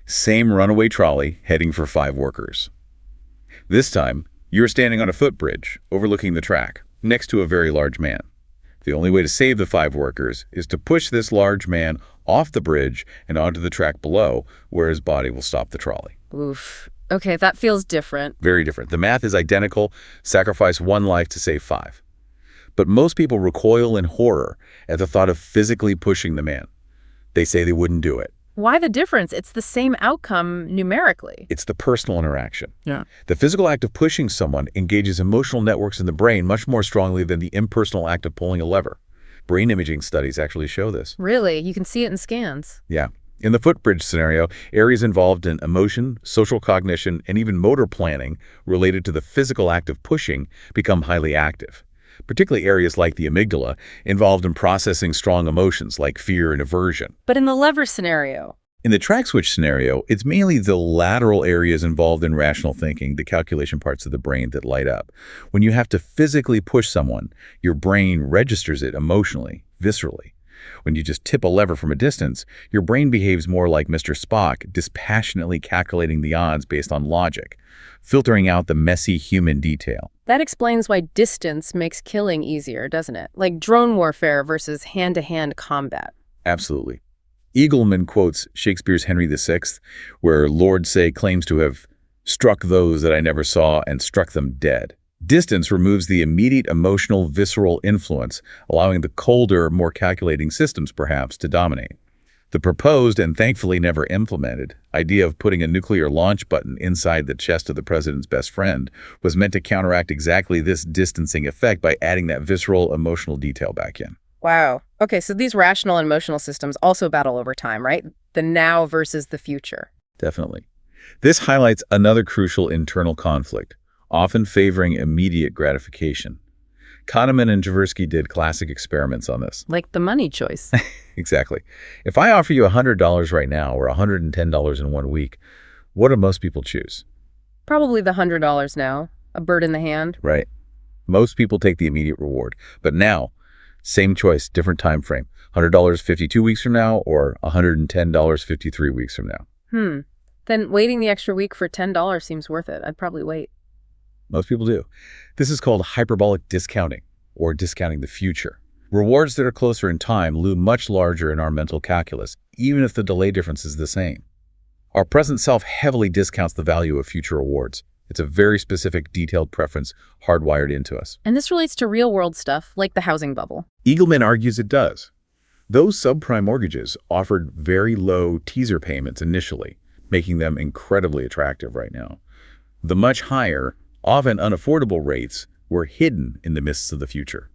Same runaway trolley heading for 5 workers. This time, you're standing on a footbridge overlooking the track next to a very large man. The only way to save the 5 workers is to push this large man off the bridge and onto the track below, where his body will stop the trolley. Oof. Okay, that feels different. Very different. The math is identical. Sacrifice 1 life to save 5. But most people recoil in horror at the thought of physically pushing the man. They say they wouldn't do it. Why the difference? It's the same outcome numerically. It's the personal interaction. Yeah. The physical act of pushing someone engages emotional networks in the brain much more strongly than the impersonal act of pulling a lever. Brain imaging studies actually show this. Really? You can see it in scans? Yeah. In the footbridge scenario, areas involved in emotion, social cognition, and even motor planning related to the physical act of pushing become highly active. Particularly areas like the amygdala, involved in processing strong emotions like fear and aversion. But in the lever scenario, In the track switch scenario, it's mainly the lateral areas involved in rational thinking, the calculation parts of the brain that light up. When you have to physically push someone, your brain registers it emotionally, viscerally. When you just tip a lever from a distance, your brain behaves more like Mr. Spock, dispassionately calculating the odds based on logic, filtering out the messy human detail. that explains why distance makes killing easier, doesn't it? Like drone warfare versus hand-to-hand combat. Absolutely. Eagleman quotes Shakespeare's Henry VI, where Lord Say claims to have struck those that I never saw and struck them dead. Distance removes the immediate emotional, visceral influence, allowing the colder, more calculating systems, perhaps, to dominate. The proposed, and thankfully never implemented, idea of putting a nuclear launch button inside the chest of the president's best friend was meant to counteract exactly this distancing effect by adding that visceral, emotional detail back in. Wow. Okay, so these rational and emotional systems also battle over time, right? The now versus the future. Definitely. This highlights another crucial internal conflict, often favoring immediate gratification. Kahneman and Tversky did classic experiments on this. Like the money choice. Exactly. If I offer you $100 right now or $110 in 1 week, what do most people choose? Probably the $100 now. A bird in the hand. Right. Most people take the immediate reward. But now, same choice, different time frame. $100 52 weeks from now or $110 53 weeks from now. Then waiting the extra week for $10 seems worth it. I'd probably wait. Most people do. This is called hyperbolic discounting, or discounting the future. Rewards that are closer in time loom much larger in our mental calculus, even if the delay difference is the same. Our present self heavily discounts the value of future rewards. It's a very specific, detailed preference hardwired into us. And this relates to real-world stuff, like the housing bubble. Eagleman argues it does. Those subprime mortgages offered very low teaser payments initially, making them incredibly attractive right now. The much higher, often unaffordable rates were hidden in the mists of the future.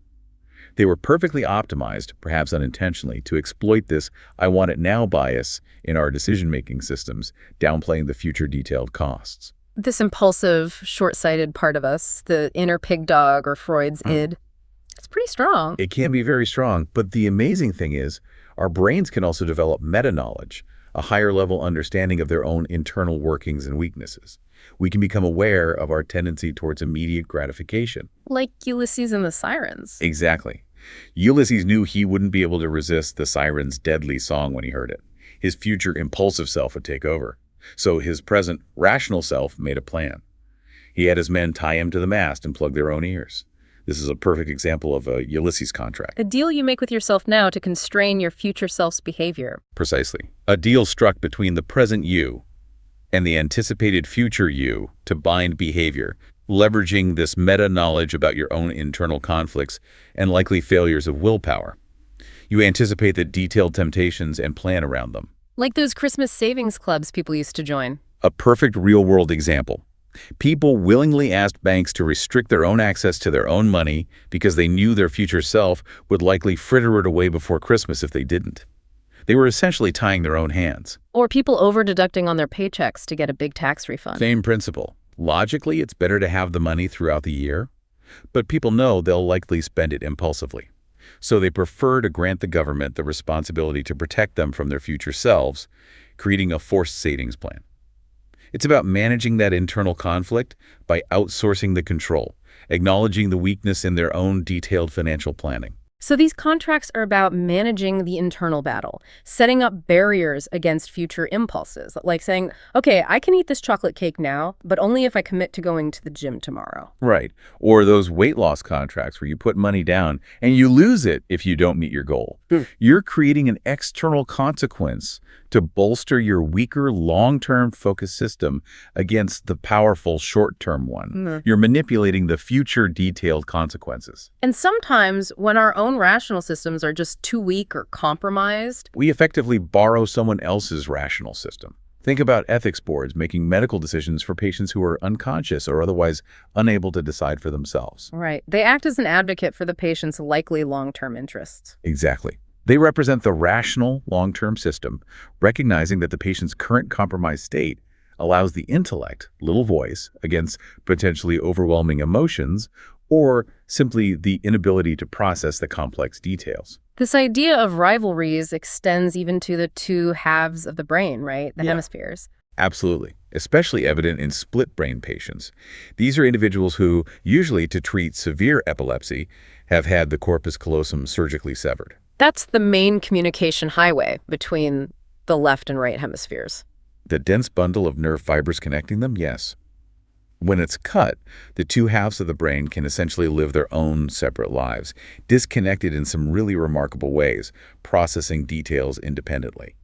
They were perfectly optimized, perhaps unintentionally, to exploit this I want it now bias in our decision-making systems, downplaying the future detailed costs. This impulsive, short-sighted part of us, the inner pig dog or Freud's id, it's pretty strong. It can be very strong, but the amazing thing is our brains can also develop meta-knowledge, a higher-level understanding of their own internal workings and weaknesses. We can become aware of our tendency towards immediate gratification. Like Ulysses and the Sirens. Exactly. Ulysses knew he wouldn't be able to resist the siren's deadly song when he heard it. His future impulsive self would take over. So his present rational self made a plan. He had his men tie him to the mast and plug their own ears. This is a perfect example of a Ulysses contract. A deal you make with yourself now to constrain your future self's behavior. Precisely. A deal struck between the present you and the anticipated future you to bind behavior, leveraging this meta-knowledge about your own internal conflicts and likely failures of willpower. You anticipate the detailed temptations and plan around them. Like those Christmas savings clubs people used to join. A perfect real-world example. People willingly asked banks to restrict their own access to their own money because they knew their future self would likely fritter it away before Christmas if they didn't. They were essentially tying their own hands. Or people over-deducting on their paychecks to get a big tax refund. Same principle. Logically, it's better to have the money throughout the year, but people know they'll likely spend it impulsively. So they prefer to grant the government the responsibility to protect them from their future selves, creating a forced savings plan. It's about managing that internal conflict by outsourcing the control, acknowledging the weakness in their own detailed financial planning. So these contracts are about managing the internal battle, setting up barriers against future impulses, like saying, okay, I can eat this chocolate cake now, but only if I commit to going to the gym tomorrow. Right. Or those weight loss contracts where you put money down and you lose it if you don't meet your goal. You're creating an external consequence to bolster your weaker long-term focus system against the powerful short-term one. You're manipulating the future detailed consequences. And sometimes when our own rational systems are just too weak or compromised, we effectively borrow someone else's rational system. Think about ethics boards making medical decisions for patients who are unconscious or otherwise unable to decide for themselves. Right. They act as an advocate for the patient's likely long-term interests. Exactly. They represent the rational, long-term system, recognizing that the patient's current compromised state allows the intellect, little voice, against potentially overwhelming emotions, or simply the inability to process the complex details. This idea of rivalries extends even to the two halves of the brain, right? The Yeah. hemispheres. Absolutely, especially evident in split brain patients. These are individuals who, usually to treat severe epilepsy, have had the corpus callosum surgically severed. That's the main communication highway between the left and right hemispheres. The dense bundle of nerve fibers connecting them, yes. When it's cut, the two halves of the brain can essentially live their own separate lives, disconnected in some really remarkable ways, processing details independently.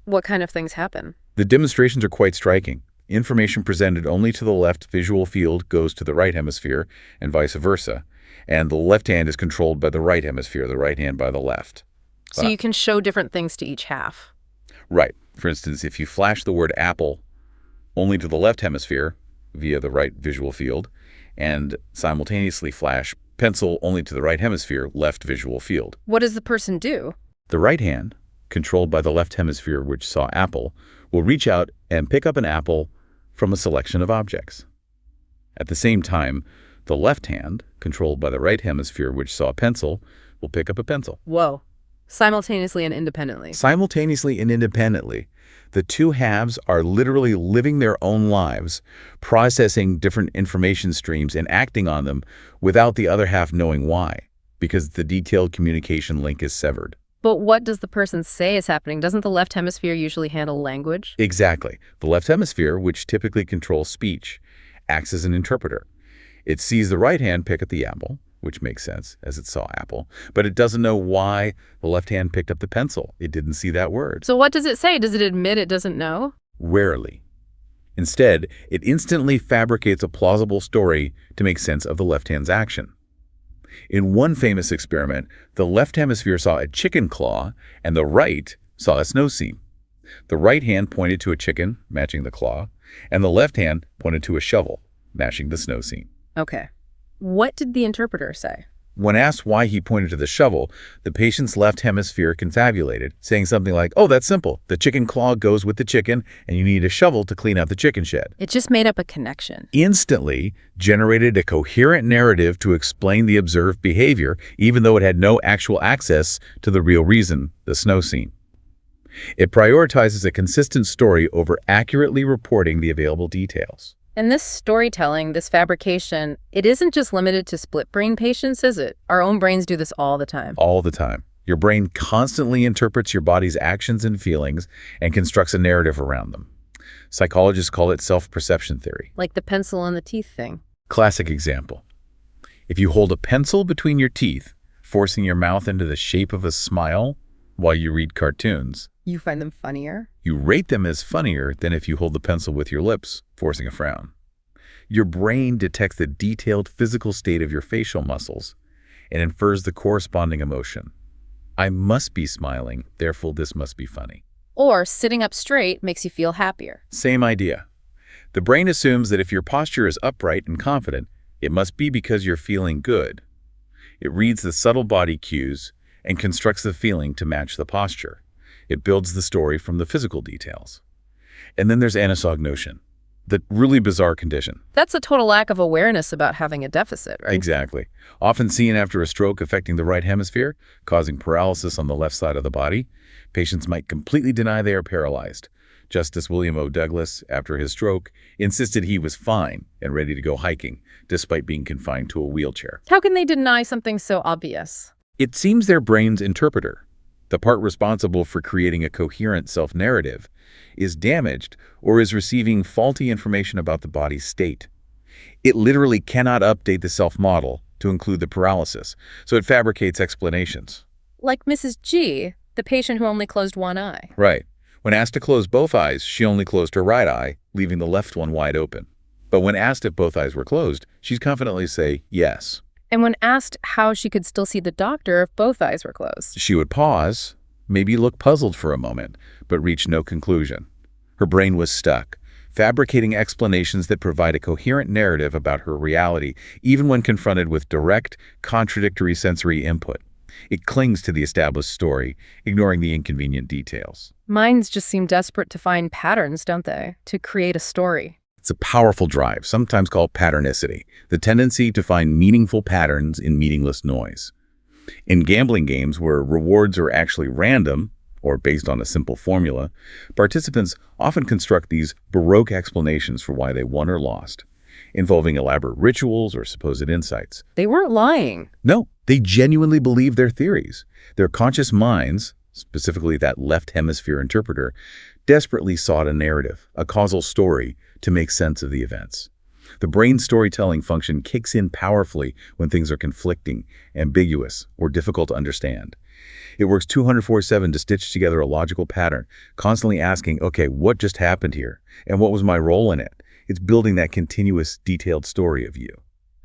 What kind of things happen? The demonstrations are quite striking. Information presented only to the left visual field goes to the right hemisphere, and vice versa. And the left hand is controlled by the right hemisphere, the right hand by the left. So you can show different things to each half. Right. For instance, if you flash the word apple only to the left hemisphere via the right visual field, and simultaneously flash pencil only to the right hemisphere, left visual field. What does the person do? The right hand, controlled by the left hemisphere which saw apple, will reach out and pick up an apple from a selection of objects. At the same time, the left hand, controlled by the right hemisphere which saw pencil, will pick up a pencil. Whoa. Simultaneously and independently. Simultaneously and independently, the two halves are literally living their own lives, processing different information streams and acting on them without the other half knowing why, because the detailed communication link is severed. But what does the person say is happening? Doesn't the left hemisphere usually handle language? Exactly. The left hemisphere, which typically controls speech, acts as an interpreter. It sees the right hand pick up the apple, which makes sense, as it saw apple, but it doesn't know why the left hand picked up the pencil. It didn't see that word. So what does it say? Does it admit it doesn't know? Rarely. Instead, it instantly fabricates a plausible story to make sense of the left hand's action. In one famous experiment, the left hemisphere saw a chicken claw and the right saw a snow seam. The right hand pointed to a chicken, matching the claw, and the left hand pointed to a shovel, matching the snow seam. Okay. What did the interpreter say? When asked why he pointed to the shovel, the patient's left hemisphere confabulated, saying something like, "Oh, that's simple. The chicken claw goes with the chicken, and you need a shovel to clean out the chicken shed." It just made up a connection. Instantly generated a coherent narrative to explain the observed behavior, even though it had no actual access to the real reason, the snow scene. It prioritizes a consistent story over accurately reporting the available details. And this storytelling, this fabrication, it isn't just limited to split brain patients, is it? Our own brains do this all the time. All the time. Your brain constantly interprets your body's actions and feelings and constructs a narrative around them. Psychologists call it self-perception theory. Like the pencil and the teeth thing. Classic example. If you hold a pencil between your teeth, forcing your mouth into the shape of a smile while you read cartoons, You find them funnier? you rate them as funnier than if you hold the pencil with your lips, forcing a frown. Your brain detects the detailed physical state of your facial muscles and infers the corresponding emotion. I must be smiling, therefore this must be funny. Or sitting up straight makes you feel happier. Same idea. The brain assumes that if your posture is upright and confident, it must be because you're feeling good. It reads the subtle body cues and constructs the feeling to match the posture. It builds the story from the physical details. And then there's anosognosia, the really bizarre condition. That's a total lack of awareness about having a deficit, right? Exactly. Often seen after a stroke affecting the right hemisphere, causing paralysis on the left side of the body. Patients might completely deny they are paralyzed. Justice William O. Douglas, after his stroke, insisted he was fine and ready to go hiking, despite being confined to a wheelchair. How can they deny something so obvious? It seems their brain's interpreter, the part responsible for creating a coherent self-narrative, is damaged or is receiving faulty information about the body's state. It literally cannot update the self-model to include the paralysis, so it fabricates explanations. Like Mrs. G, the patient who only closed one eye. Right. When asked to close both eyes, she only closed her right eye, leaving the left one wide open. But when asked if both eyes were closed, she'd confidently say yes. And when asked how she could still see the doctor if both eyes were closed. She would pause, maybe look puzzled for a moment, but reach no conclusion. Her brain was stuck, fabricating explanations that provide a coherent narrative about her reality, even when confronted with direct, contradictory sensory input. It clings to the established story, ignoring the inconvenient details. Minds just seem desperate to find patterns, don't they? To create a story. It's a powerful drive, sometimes called patternicity, the tendency to find meaningful patterns in meaningless noise. In gambling games where rewards are actually random, or based on a simple formula, participants often construct these baroque explanations for why they won or lost, involving elaborate rituals or supposed insights. They weren't lying. No, they genuinely believe their theories. Their conscious minds, specifically that left hemisphere interpreter, desperately sought a narrative, a causal story, to make sense of the events. The brain's storytelling function kicks in powerfully when things are conflicting, ambiguous, or difficult to understand. It works 204/7 to stitch together a logical pattern, constantly asking, okay, what just happened here? And what was my role in it? It's building that continuous, detailed story of you.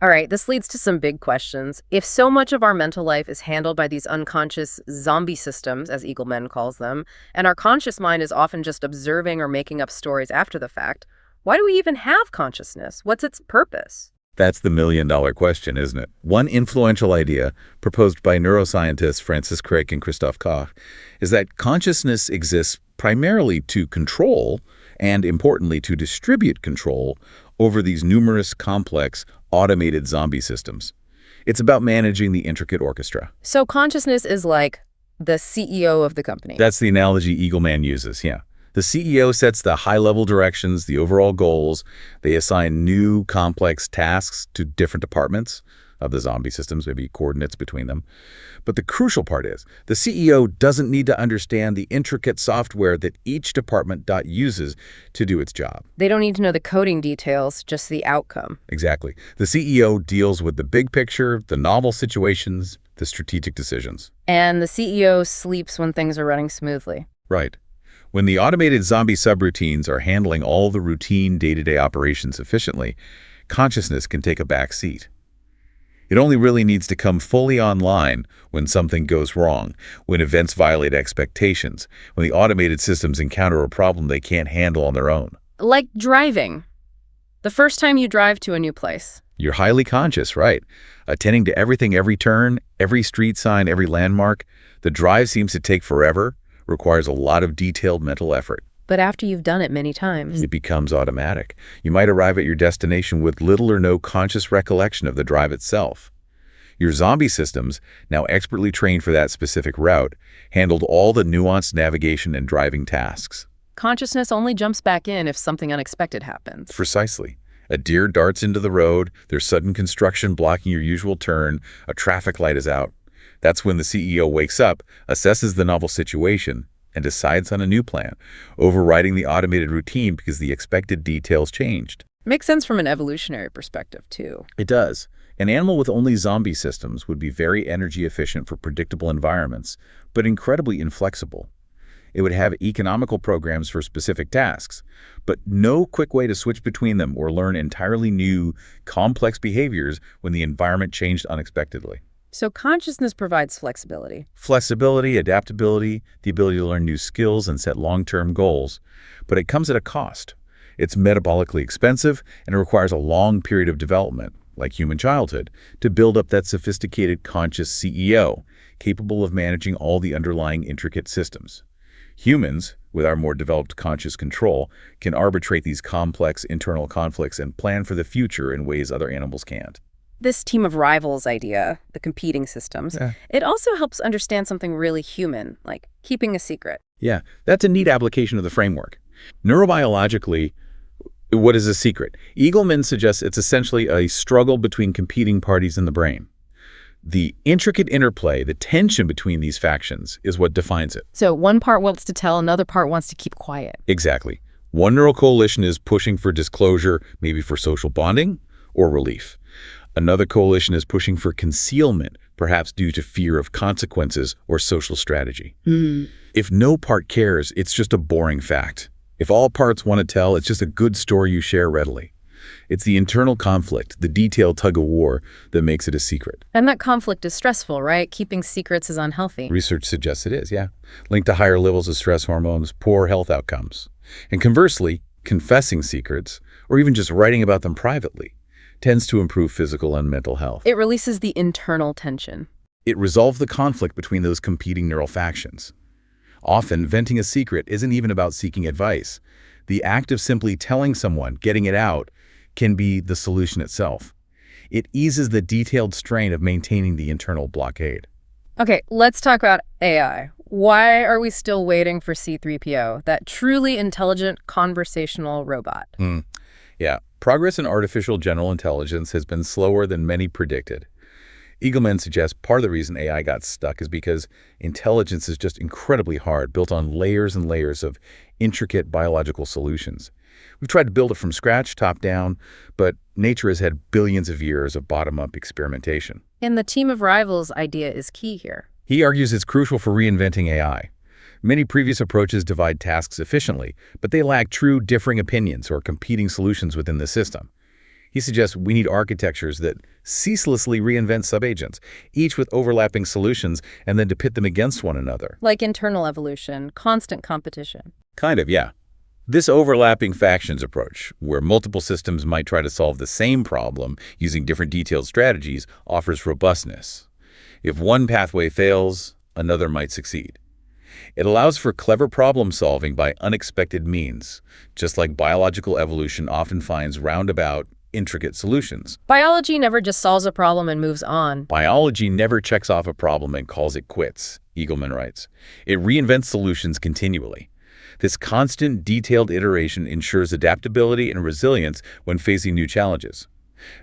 All right, this leads to some big questions. If so much of our mental life is handled by these unconscious zombie systems, as Eagleman calls them, and our conscious mind is often just observing or making up stories after the fact, why do we even have consciousness? What's its purpose? That's the million-dollar question, isn't it? One influential idea, proposed by neuroscientists Francis Crick and Christoph Koch, is that consciousness exists primarily to control, and importantly to distribute control, over these numerous, complex, automated zombie systems. It's about managing the intricate orchestra. So consciousness is like the CEO of the company. That's the analogy Eagleman uses, yeah. The CEO sets the high-level directions, the overall goals. They assign new, complex tasks to different departments of the zombie systems, maybe coordinates between them. But the crucial part is, the CEO doesn't need to understand the intricate software that each department uses to do its job. They don't need to know the coding details, just the outcome. Exactly. The CEO deals with the big picture, the novel situations, the strategic decisions. And the CEO sleeps when things are running smoothly. Right. When the automated zombie subroutines are handling all the routine day-to-day operations efficiently, consciousness can take a back seat. It only really needs to come fully online when something goes wrong, when events violate expectations, when the automated systems encounter a problem they can't handle on their own. Like driving. The first time you drive to a new place. You're highly conscious, right? Attending to everything, every turn, every street sign, every landmark. The drive seems to take forever, requires a lot of detailed mental effort. But after you've done it many times, it becomes automatic. You might arrive at your destination with little or no conscious recollection of the drive itself. Your zombie systems, now expertly trained for that specific route, handled all the nuanced navigation and driving tasks. Consciousness only jumps back in if something unexpected happens. Precisely. A deer darts into the road, there's sudden construction blocking your usual turn, a traffic light is out. That's when the CEO wakes up, assesses the novel situation, and decides on a new plan, overriding the automated routine because the expected details changed. Makes sense from an evolutionary perspective, too. It does. An animal with only zombie systems would be very energy efficient for predictable environments, but incredibly inflexible. It would have economical programs for specific tasks, but no quick way to switch between them or learn entirely new, complex behaviors when the environment changed unexpectedly. So consciousness provides flexibility. Flexibility, adaptability, the ability to learn new skills and set long-term goals. But it comes at a cost. It's metabolically expensive and it requires a long period of development, like human childhood, to build up that sophisticated conscious CEO, capable of managing all the underlying intricate systems. Humans, with our more developed conscious control, can arbitrate these complex internal conflicts and plan for the future in ways other animals can't. This team of rivals idea, the competing systems, it also helps understand something really human, like keeping a secret. Yeah, that's a neat application of the framework. Neurobiologically, what is a secret? Eagleman suggests it's essentially a struggle between competing parties in the brain. The intricate interplay, the tension between these factions is what defines it. So one part wants to tell, another part wants to keep quiet. Exactly. One neural coalition is pushing for disclosure, maybe for social bonding or relief. Another coalition is pushing for concealment, perhaps due to fear of consequences or social strategy. If no part cares, it's just a boring fact. If all parts want to tell, it's just a good story you share readily. It's the internal conflict, the detailed tug-of-war, that makes it a secret. And that conflict is stressful, right? Keeping secrets is unhealthy. Research suggests it is, yeah. Linked to higher levels of stress hormones, poor health outcomes. And conversely, confessing secrets, or even just writing about them privately, tends to improve physical and mental health. It releases the internal tension. It resolved the conflict between those competing neural factions. Often, venting a secret isn't even about seeking advice. The act of simply telling someone, getting it out, can be the solution itself. It eases the detailed strain of maintaining the internal blockade. Okay, let's talk about AI. Why are we still waiting for C-3PO, that truly intelligent conversational robot? Yeah, progress in artificial general intelligence has been slower than many predicted. Eagleman suggests part of the reason AI got stuck is because intelligence is just incredibly hard, built on layers and layers of intricate biological solutions. We've tried to build it from scratch, top down, but nature has had billions of years of bottom-up experimentation. And the team of rivals idea is key here. He argues it's crucial for reinventing AI. Many previous approaches divide tasks efficiently, but they lack true differing opinions or competing solutions within the system. He suggests we need architectures that ceaselessly reinvent subagents, each with overlapping solutions, and then to pit them against one another. Like internal evolution, constant competition. Kind of, yeah. This overlapping factions approach, where multiple systems might try to solve the same problem using different detailed strategies, offers robustness. If one pathway fails, another might succeed. It allows for clever problem solving by unexpected means, just like biological evolution often finds roundabout, intricate solutions. Biology never just solves a problem and moves on. Biology never checks off a problem and calls it quits, Eagleman writes. It reinvents solutions continually. This constant, detailed iteration ensures adaptability and resilience when facing new challenges.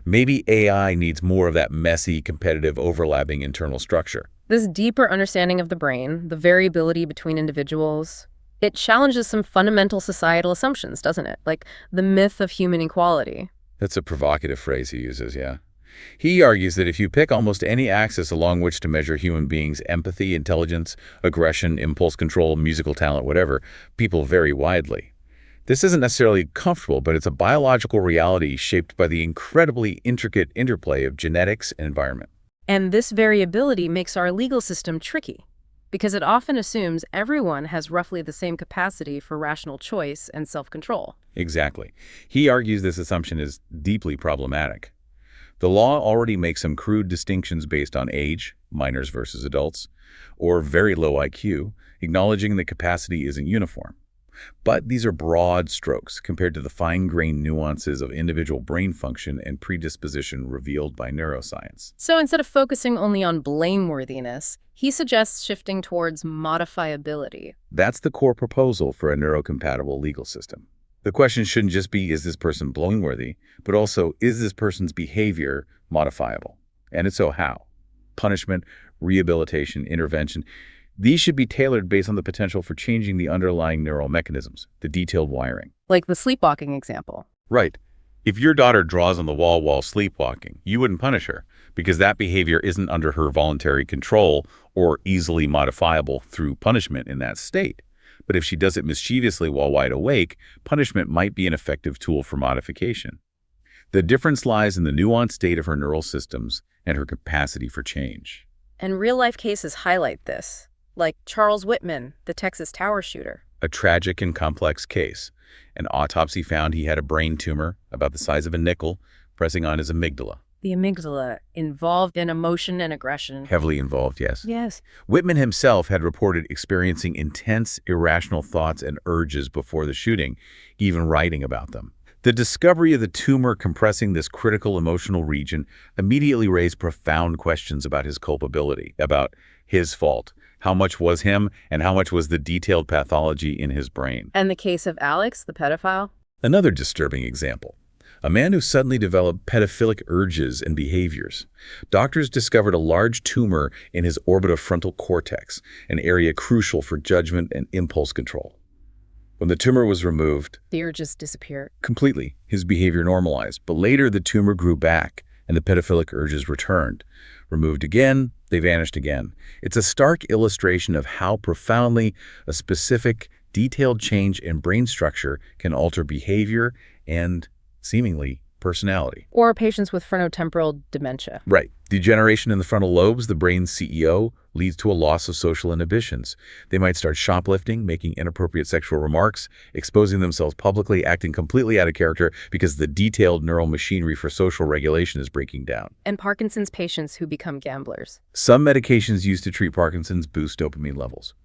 Maybe AI needs more of that messy, competitive, overlapping internal structure. This deeper understanding of the brain, the variability between individuals, it challenges some fundamental societal assumptions, doesn't it? Like the myth of human equality. That's a provocative phrase he uses, yeah. He argues that if you pick almost any axis along which to measure human beings' empathy, intelligence, aggression, impulse control, musical talent, whatever, people vary widely. This isn't necessarily comfortable, but it's a biological reality shaped by the incredibly intricate interplay of genetics and environment. And this variability makes our legal system tricky, because it often assumes everyone has roughly the same capacity for rational choice and self-control. Exactly. He argues this assumption is deeply problematic. The law already makes some crude distinctions based on age, minors versus adults, or very low IQ, acknowledging that capacity isn't uniform. But these are broad strokes compared to the fine-grained nuances of individual brain function and predisposition revealed by neuroscience. So instead of focusing only on blameworthiness, he suggests shifting towards modifiability. That's the core proposal for a neurocompatible legal system. The question shouldn't just be, is this person blameworthy, but also, is this person's behavior modifiable? And if so, how? Punishment, rehabilitation, intervention. These should be tailored based on the potential for changing the underlying neural mechanisms, the detailed wiring. Like the sleepwalking example. Right. If your daughter draws on the wall while sleepwalking, you wouldn't punish her because that behavior isn't under her voluntary control or easily modifiable through punishment in that state. But if she does it mischievously while wide awake, punishment might be an effective tool for modification. The difference lies in the nuanced state of her neural systems and her capacity for change. And real-life cases highlight this, like Charles Whitman, the Texas Tower shooter. A tragic and complex case. An autopsy found he had a brain tumor about the size of a nickel pressing on his amygdala. The amygdala, involved in emotion and aggression. Heavily involved, yes. Yes. Whitman himself had reported experiencing intense, irrational thoughts and urges before the shooting, even writing about them. The discovery of the tumor compressing this critical emotional region immediately raised profound questions about his culpability, about his fault. How much was him, and how much was the detailed pathology in his brain? And the case of Alex, the pedophile? Another disturbing example. A man who suddenly developed pedophilic urges and behaviors. Doctors discovered a large tumor in his orbitofrontal cortex, an area crucial for judgment and impulse control. When the tumor was removed, the urges disappeared. Completely, his behavior normalized. But later, the tumor grew back, and the pedophilic urges returned. Removed again, they vanished again. It's a stark illustration of how profoundly a specific, detailed change in brain structure can alter behavior and, seemingly, personality. Or patients with frontotemporal dementia. Right. Degeneration in the frontal lobes, the brain's CEO, leads to a loss of social inhibitions. They might start shoplifting, making inappropriate sexual remarks, exposing themselves publicly, acting completely out of character because the detailed neural machinery for social regulation is breaking down. And Parkinson's patients who become gamblers. Some medications used to treat Parkinson's boost dopamine levels.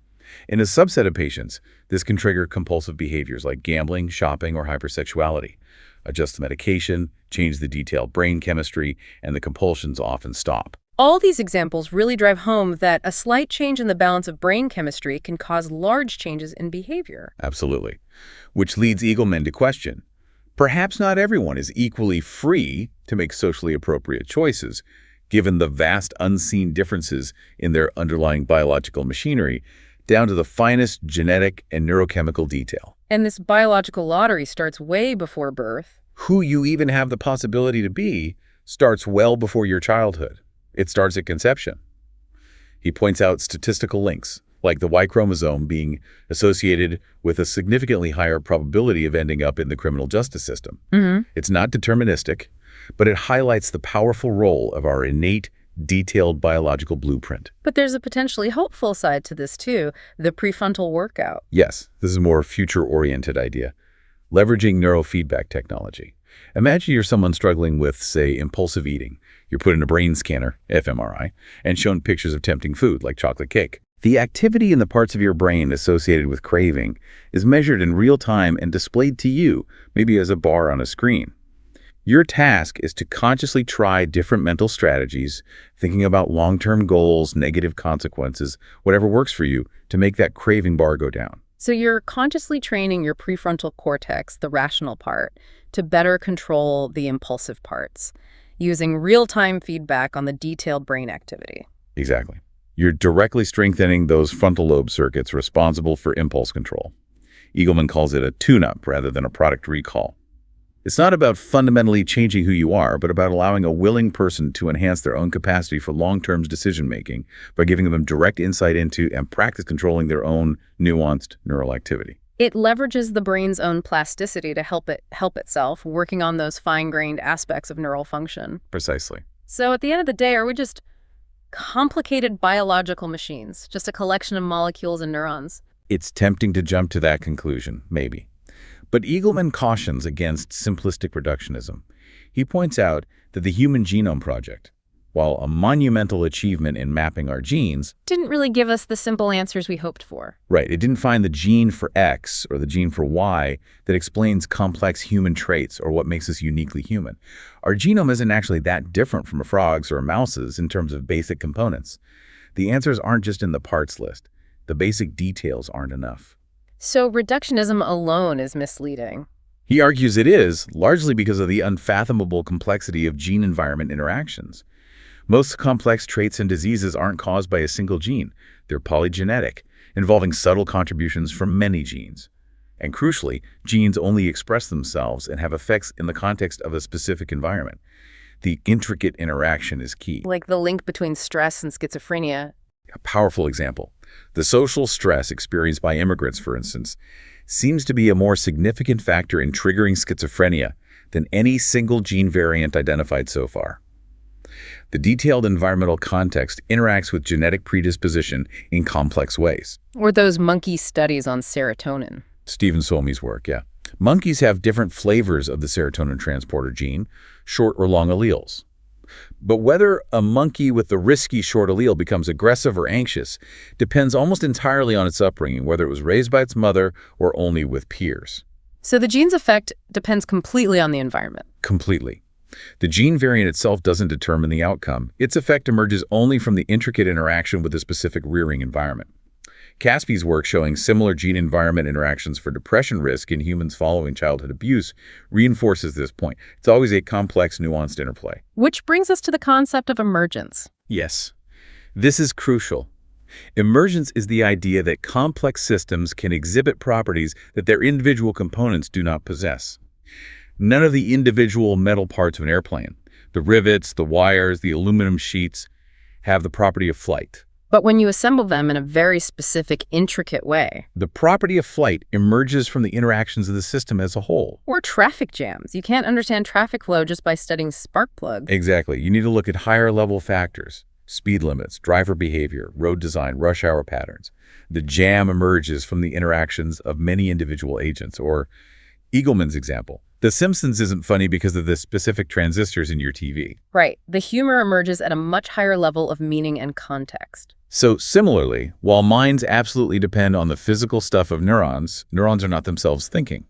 In a subset of patients, this can trigger compulsive behaviors like gambling, shopping, or hypersexuality. Adjust the medication, change the detailed brain chemistry, and the compulsions often stop. All these examples really drive home that a slight change in the balance of brain chemistry can cause large changes in behavior. Absolutely. Which leads Eagleman to question, perhaps not everyone is equally free to make socially appropriate choices, given the vast unseen differences in their underlying biological machinery, down to the finest genetic and neurochemical detail. And this biological lottery starts way before birth. Who you even have the possibility to be starts well before your childhood. It starts at conception. He points out statistical links, like the Y chromosome being associated with a significantly higher probability of ending up in the criminal justice system. It's not deterministic, but it highlights the powerful role of our innate, detailed biological blueprint. But there's a potentially hopeful side to this too, the prefrontal workout. Yes, this is a more future-oriented idea. Leveraging neurofeedback technology. Imagine you're someone struggling with, say, impulsive eating. You're put in a brain scanner, fMRI, and shown pictures of tempting food like chocolate cake. The activity in the parts of your brain associated with craving is measured in real time and displayed to you, maybe as a bar on a screen. Your task is to consciously try different mental strategies, thinking about long-term goals, negative consequences, whatever works for you, to make that craving bar go down. So you're consciously training your prefrontal cortex, the rational part, to better control the impulsive parts, using real-time feedback on the detailed brain activity. Exactly. You're directly strengthening those frontal lobe circuits responsible for impulse control. Eagleman calls it a tune-up rather than a product recall. It's not about fundamentally changing who you are, but about allowing a willing person to enhance their own capacity for long-term decision-making by giving them direct insight into and practice controlling their own nuanced neural activity. It leverages the brain's own plasticity to help itself, working on those fine-grained aspects of neural function. Precisely. So at the end of the day, are we just complicated biological machines, just a collection of molecules and neurons? It's tempting to jump to that conclusion, maybe. But Eagleman cautions against simplistic reductionism. He points out that the Human Genome Project, while a monumental achievement in mapping our genes, didn't really give us the simple answers we hoped for. Right, it didn't find the gene for X or the gene for Y that explains complex human traits or what makes us uniquely human. Our genome isn't actually that different from a frog's or a mouse's in terms of basic components. The answers aren't just in the parts list. The basic details aren't enough. So reductionism alone is misleading. He argues it is, largely because of the unfathomable complexity of gene-environment interactions. Most complex traits and diseases aren't caused by a single gene. They're polygenetic, involving subtle contributions from many genes. And crucially, genes only express themselves and have effects in the context of a specific environment. The intricate interaction is key. Like the link between stress and schizophrenia. A powerful example. The social stress experienced by immigrants, for instance, seems to be a more significant factor in triggering schizophrenia than any single gene variant identified so far. The detailed environmental context interacts with genetic predisposition in complex ways. Or those monkey studies on serotonin. Stephen Sommi's work, yeah. Monkeys have different flavors of the serotonin transporter gene, short or long alleles. But whether a monkey with the risky short allele becomes aggressive or anxious depends almost entirely on its upbringing, whether it was raised by its mother or only with peers. So the gene's effect depends completely on the environment. Completely. The gene variant itself doesn't determine the outcome. Its effect emerges only from the intricate interaction with a specific rearing environment. Caspi's work showing similar gene-environment interactions for depression risk in humans following childhood abuse reinforces this point. It's always a complex, nuanced interplay. Which brings us to the concept of emergence. Yes. This is crucial. Emergence is the idea that complex systems can exhibit properties that their individual components do not possess. None of the individual metal parts of an airplane, the rivets, the wires, the aluminum sheets, have the property of flight. But when you assemble them in a very specific, intricate way, the property of flight emerges from the interactions of the system as a whole. or traffic jams, you can't understand traffic flow just by studying spark plugs. Exactly. You need to look at higher level factors: speed limits, driver behavior, road design, rush hour patterns. The jam emerges from the interactions of many individual agents. Or Eagleman's example: The Simpsons isn't funny because of the specific transistors in your TV. Right. The humor emerges at a much higher level of meaning and context. So similarly, while minds absolutely depend on the physical stuff of neurons, neurons are not themselves thinking.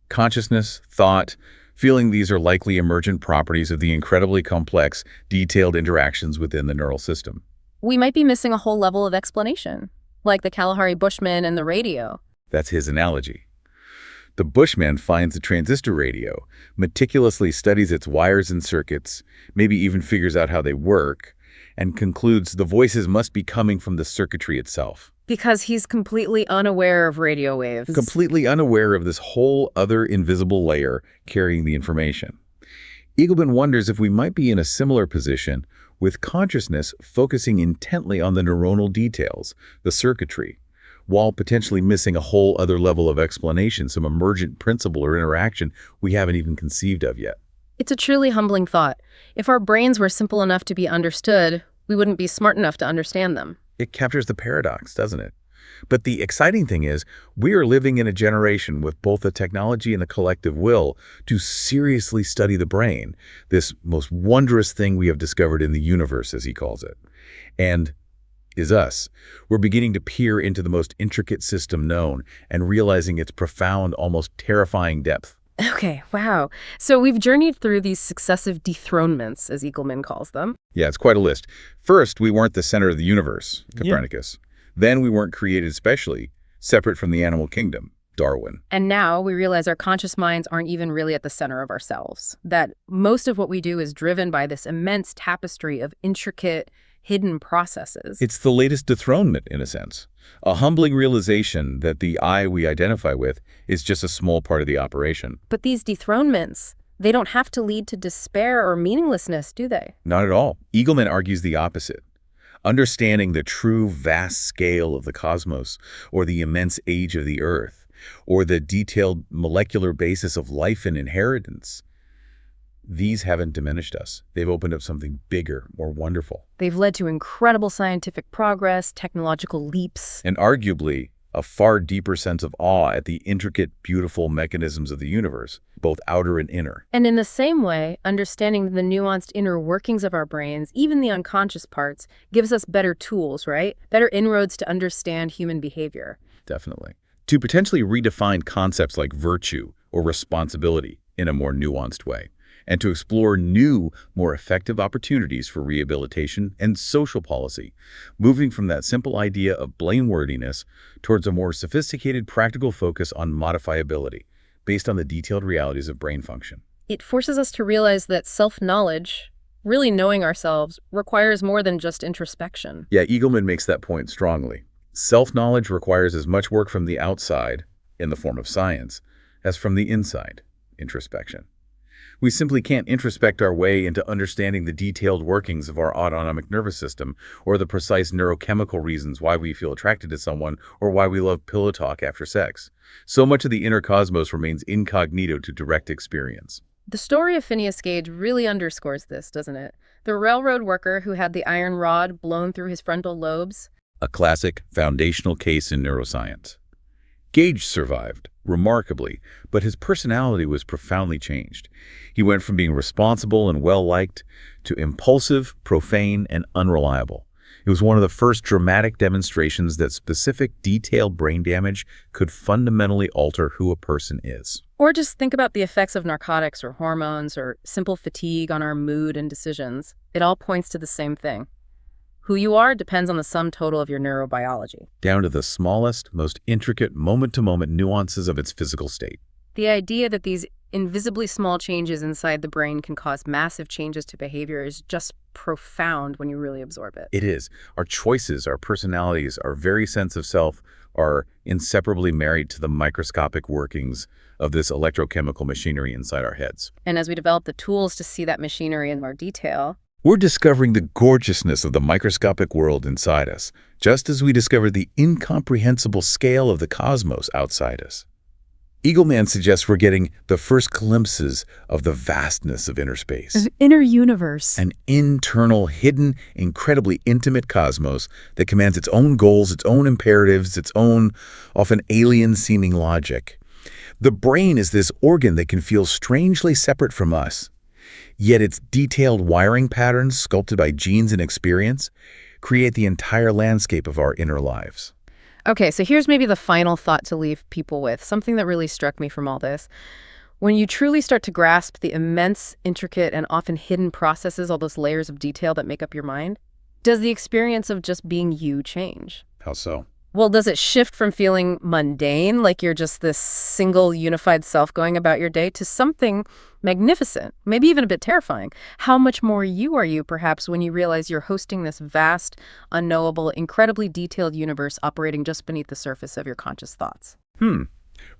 Consciousness, thought, feeling, these are likely emergent properties of the incredibly complex, detailed interactions within the neural system. We might be missing a whole level of explanation, like the Kalahari Bushman and the radio. That's his analogy. The Bushman finds the transistor radio, meticulously studies its wires and circuits, maybe even figures out how they work, and concludes the voices must be coming from the circuitry itself. Because he's completely unaware of radio waves. Completely unaware of this whole other invisible layer carrying the information. Eagleman wonders if we might be in a similar position, with consciousness focusing intently on the neuronal details, the circuitry, while potentially missing a whole other level of explanation, some emergent principle or interaction we haven't even conceived of yet. It's a truly humbling thought. If our brains were simple enough to be understood, we wouldn't be smart enough to understand them. It captures the paradox, doesn't it? But the exciting thing is, we are living in a generation with both the technology and the collective will to seriously study the brain, this most wondrous thing we have discovered in the universe, as he calls it, and is us. We're beginning to peer into the most intricate system known and realizing its profound, almost terrifying depth. Okay, wow. So we've journeyed through these successive dethronements, as Eagleman calls them. Yeah, it's quite a list. First, we weren't the center of the universe, Copernicus. Then we weren't created specially, separate from the animal kingdom, Darwin. And now we realize our conscious minds aren't even really at the center of ourselves, that most of what we do is driven by this immense tapestry of intricate, hidden processes. It's the latest dethronement, in a sense. A humbling realization that the I we identify with is just a small part of the operation. But these dethronements, they don't have to lead to despair or meaninglessness, do they? Not at all. Eagleman argues the opposite. Understanding the true vast scale of the cosmos, or the immense age of the Earth, or the detailed molecular basis of life and inheritance, these haven't diminished us. They've opened up something bigger, more wonderful. They've led to incredible scientific progress, technological leaps. And arguably, a far deeper sense of awe at the intricate, beautiful mechanisms of the universe, both outer and inner. And in the same way, understanding the nuanced inner workings of our brains, even the unconscious parts, gives us better tools, right? Better inroads to understand human behavior. Definitely. To potentially redefine concepts like virtue or responsibility in a more nuanced way, and to explore new, more effective opportunities for rehabilitation and social policy, moving from that simple idea of blameworthiness towards a more sophisticated practical focus on modifiability, based on the detailed realities of brain function. It forces us to realize that self-knowledge, really knowing ourselves, requires more than just introspection. Yeah, Eagleman makes that point strongly. Self-knowledge requires as much work from the outside, in the form of science, as from the inside, introspection. We simply can't introspect our way into understanding the detailed workings of our autonomic nervous system or the precise neurochemical reasons why we feel attracted to someone or why we love pillow talk after sex. So much of the inner cosmos remains incognito to direct experience. The story of Phineas Gage really underscores this, doesn't it? The railroad worker who had the iron rod blown through his frontal lobes. A classic foundational case in neuroscience. Gage survived, remarkably, but his personality was profoundly changed. He went from being responsible and well-liked to impulsive, profane, and unreliable. It was one of the first dramatic demonstrations that specific, detailed brain damage could fundamentally alter who a person is. Or just think about the effects of narcotics or hormones or simple fatigue on our mood and decisions. It all points to the same thing. Who you are depends on the sum total of your neurobiology. Down to the smallest, most intricate moment-to-moment nuances of its physical state. The idea that these invisibly small changes inside the brain can cause massive changes to behavior is just profound when you really absorb it. It is. Our choices, our personalities, our very sense of self are inseparably married to the microscopic workings of this electrochemical machinery inside our heads. And as we develop the tools to see that machinery in more detail, We're discovering the gorgeousness of the microscopic world inside us, just as we discovered the incomprehensible scale of the cosmos outside us. Eagleman suggests we're getting the first glimpses of the vastness of inner space. Of inner universe. An internal, hidden, incredibly intimate cosmos that commands its own goals, its own imperatives, its own, often alien-seeming logic. The brain is this organ that can feel strangely separate from us, yet its detailed wiring patterns, sculpted by genes and experience, create the entire landscape of our inner lives. Okay, so here's maybe the final thought to leave people with, something that really struck me from all this. When you truly start to grasp the immense, intricate, and often hidden processes, all those layers of detail that make up your mind, does the experience of just being you change? How so? Well, does it shift from feeling mundane, like you're just this single unified self going about your day, to something magnificent, maybe even a bit terrifying? How much more you are you, perhaps, when you realize you're hosting this vast, unknowable, incredibly detailed universe operating just beneath the surface of your conscious thoughts?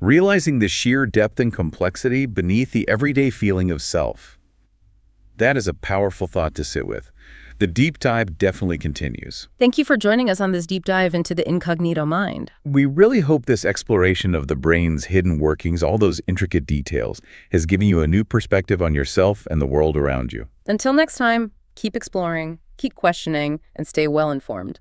Realizing the sheer depth and complexity beneath the everyday feeling of self. That is a powerful thought to sit with. The deep dive definitely continues. Thank you for joining us on this deep dive into the incognito mind. We really hope this exploration of the brain's hidden workings, all those intricate details, has given you a new perspective on yourself and the world around you. Until next time, keep exploring, keep questioning, and stay well informed.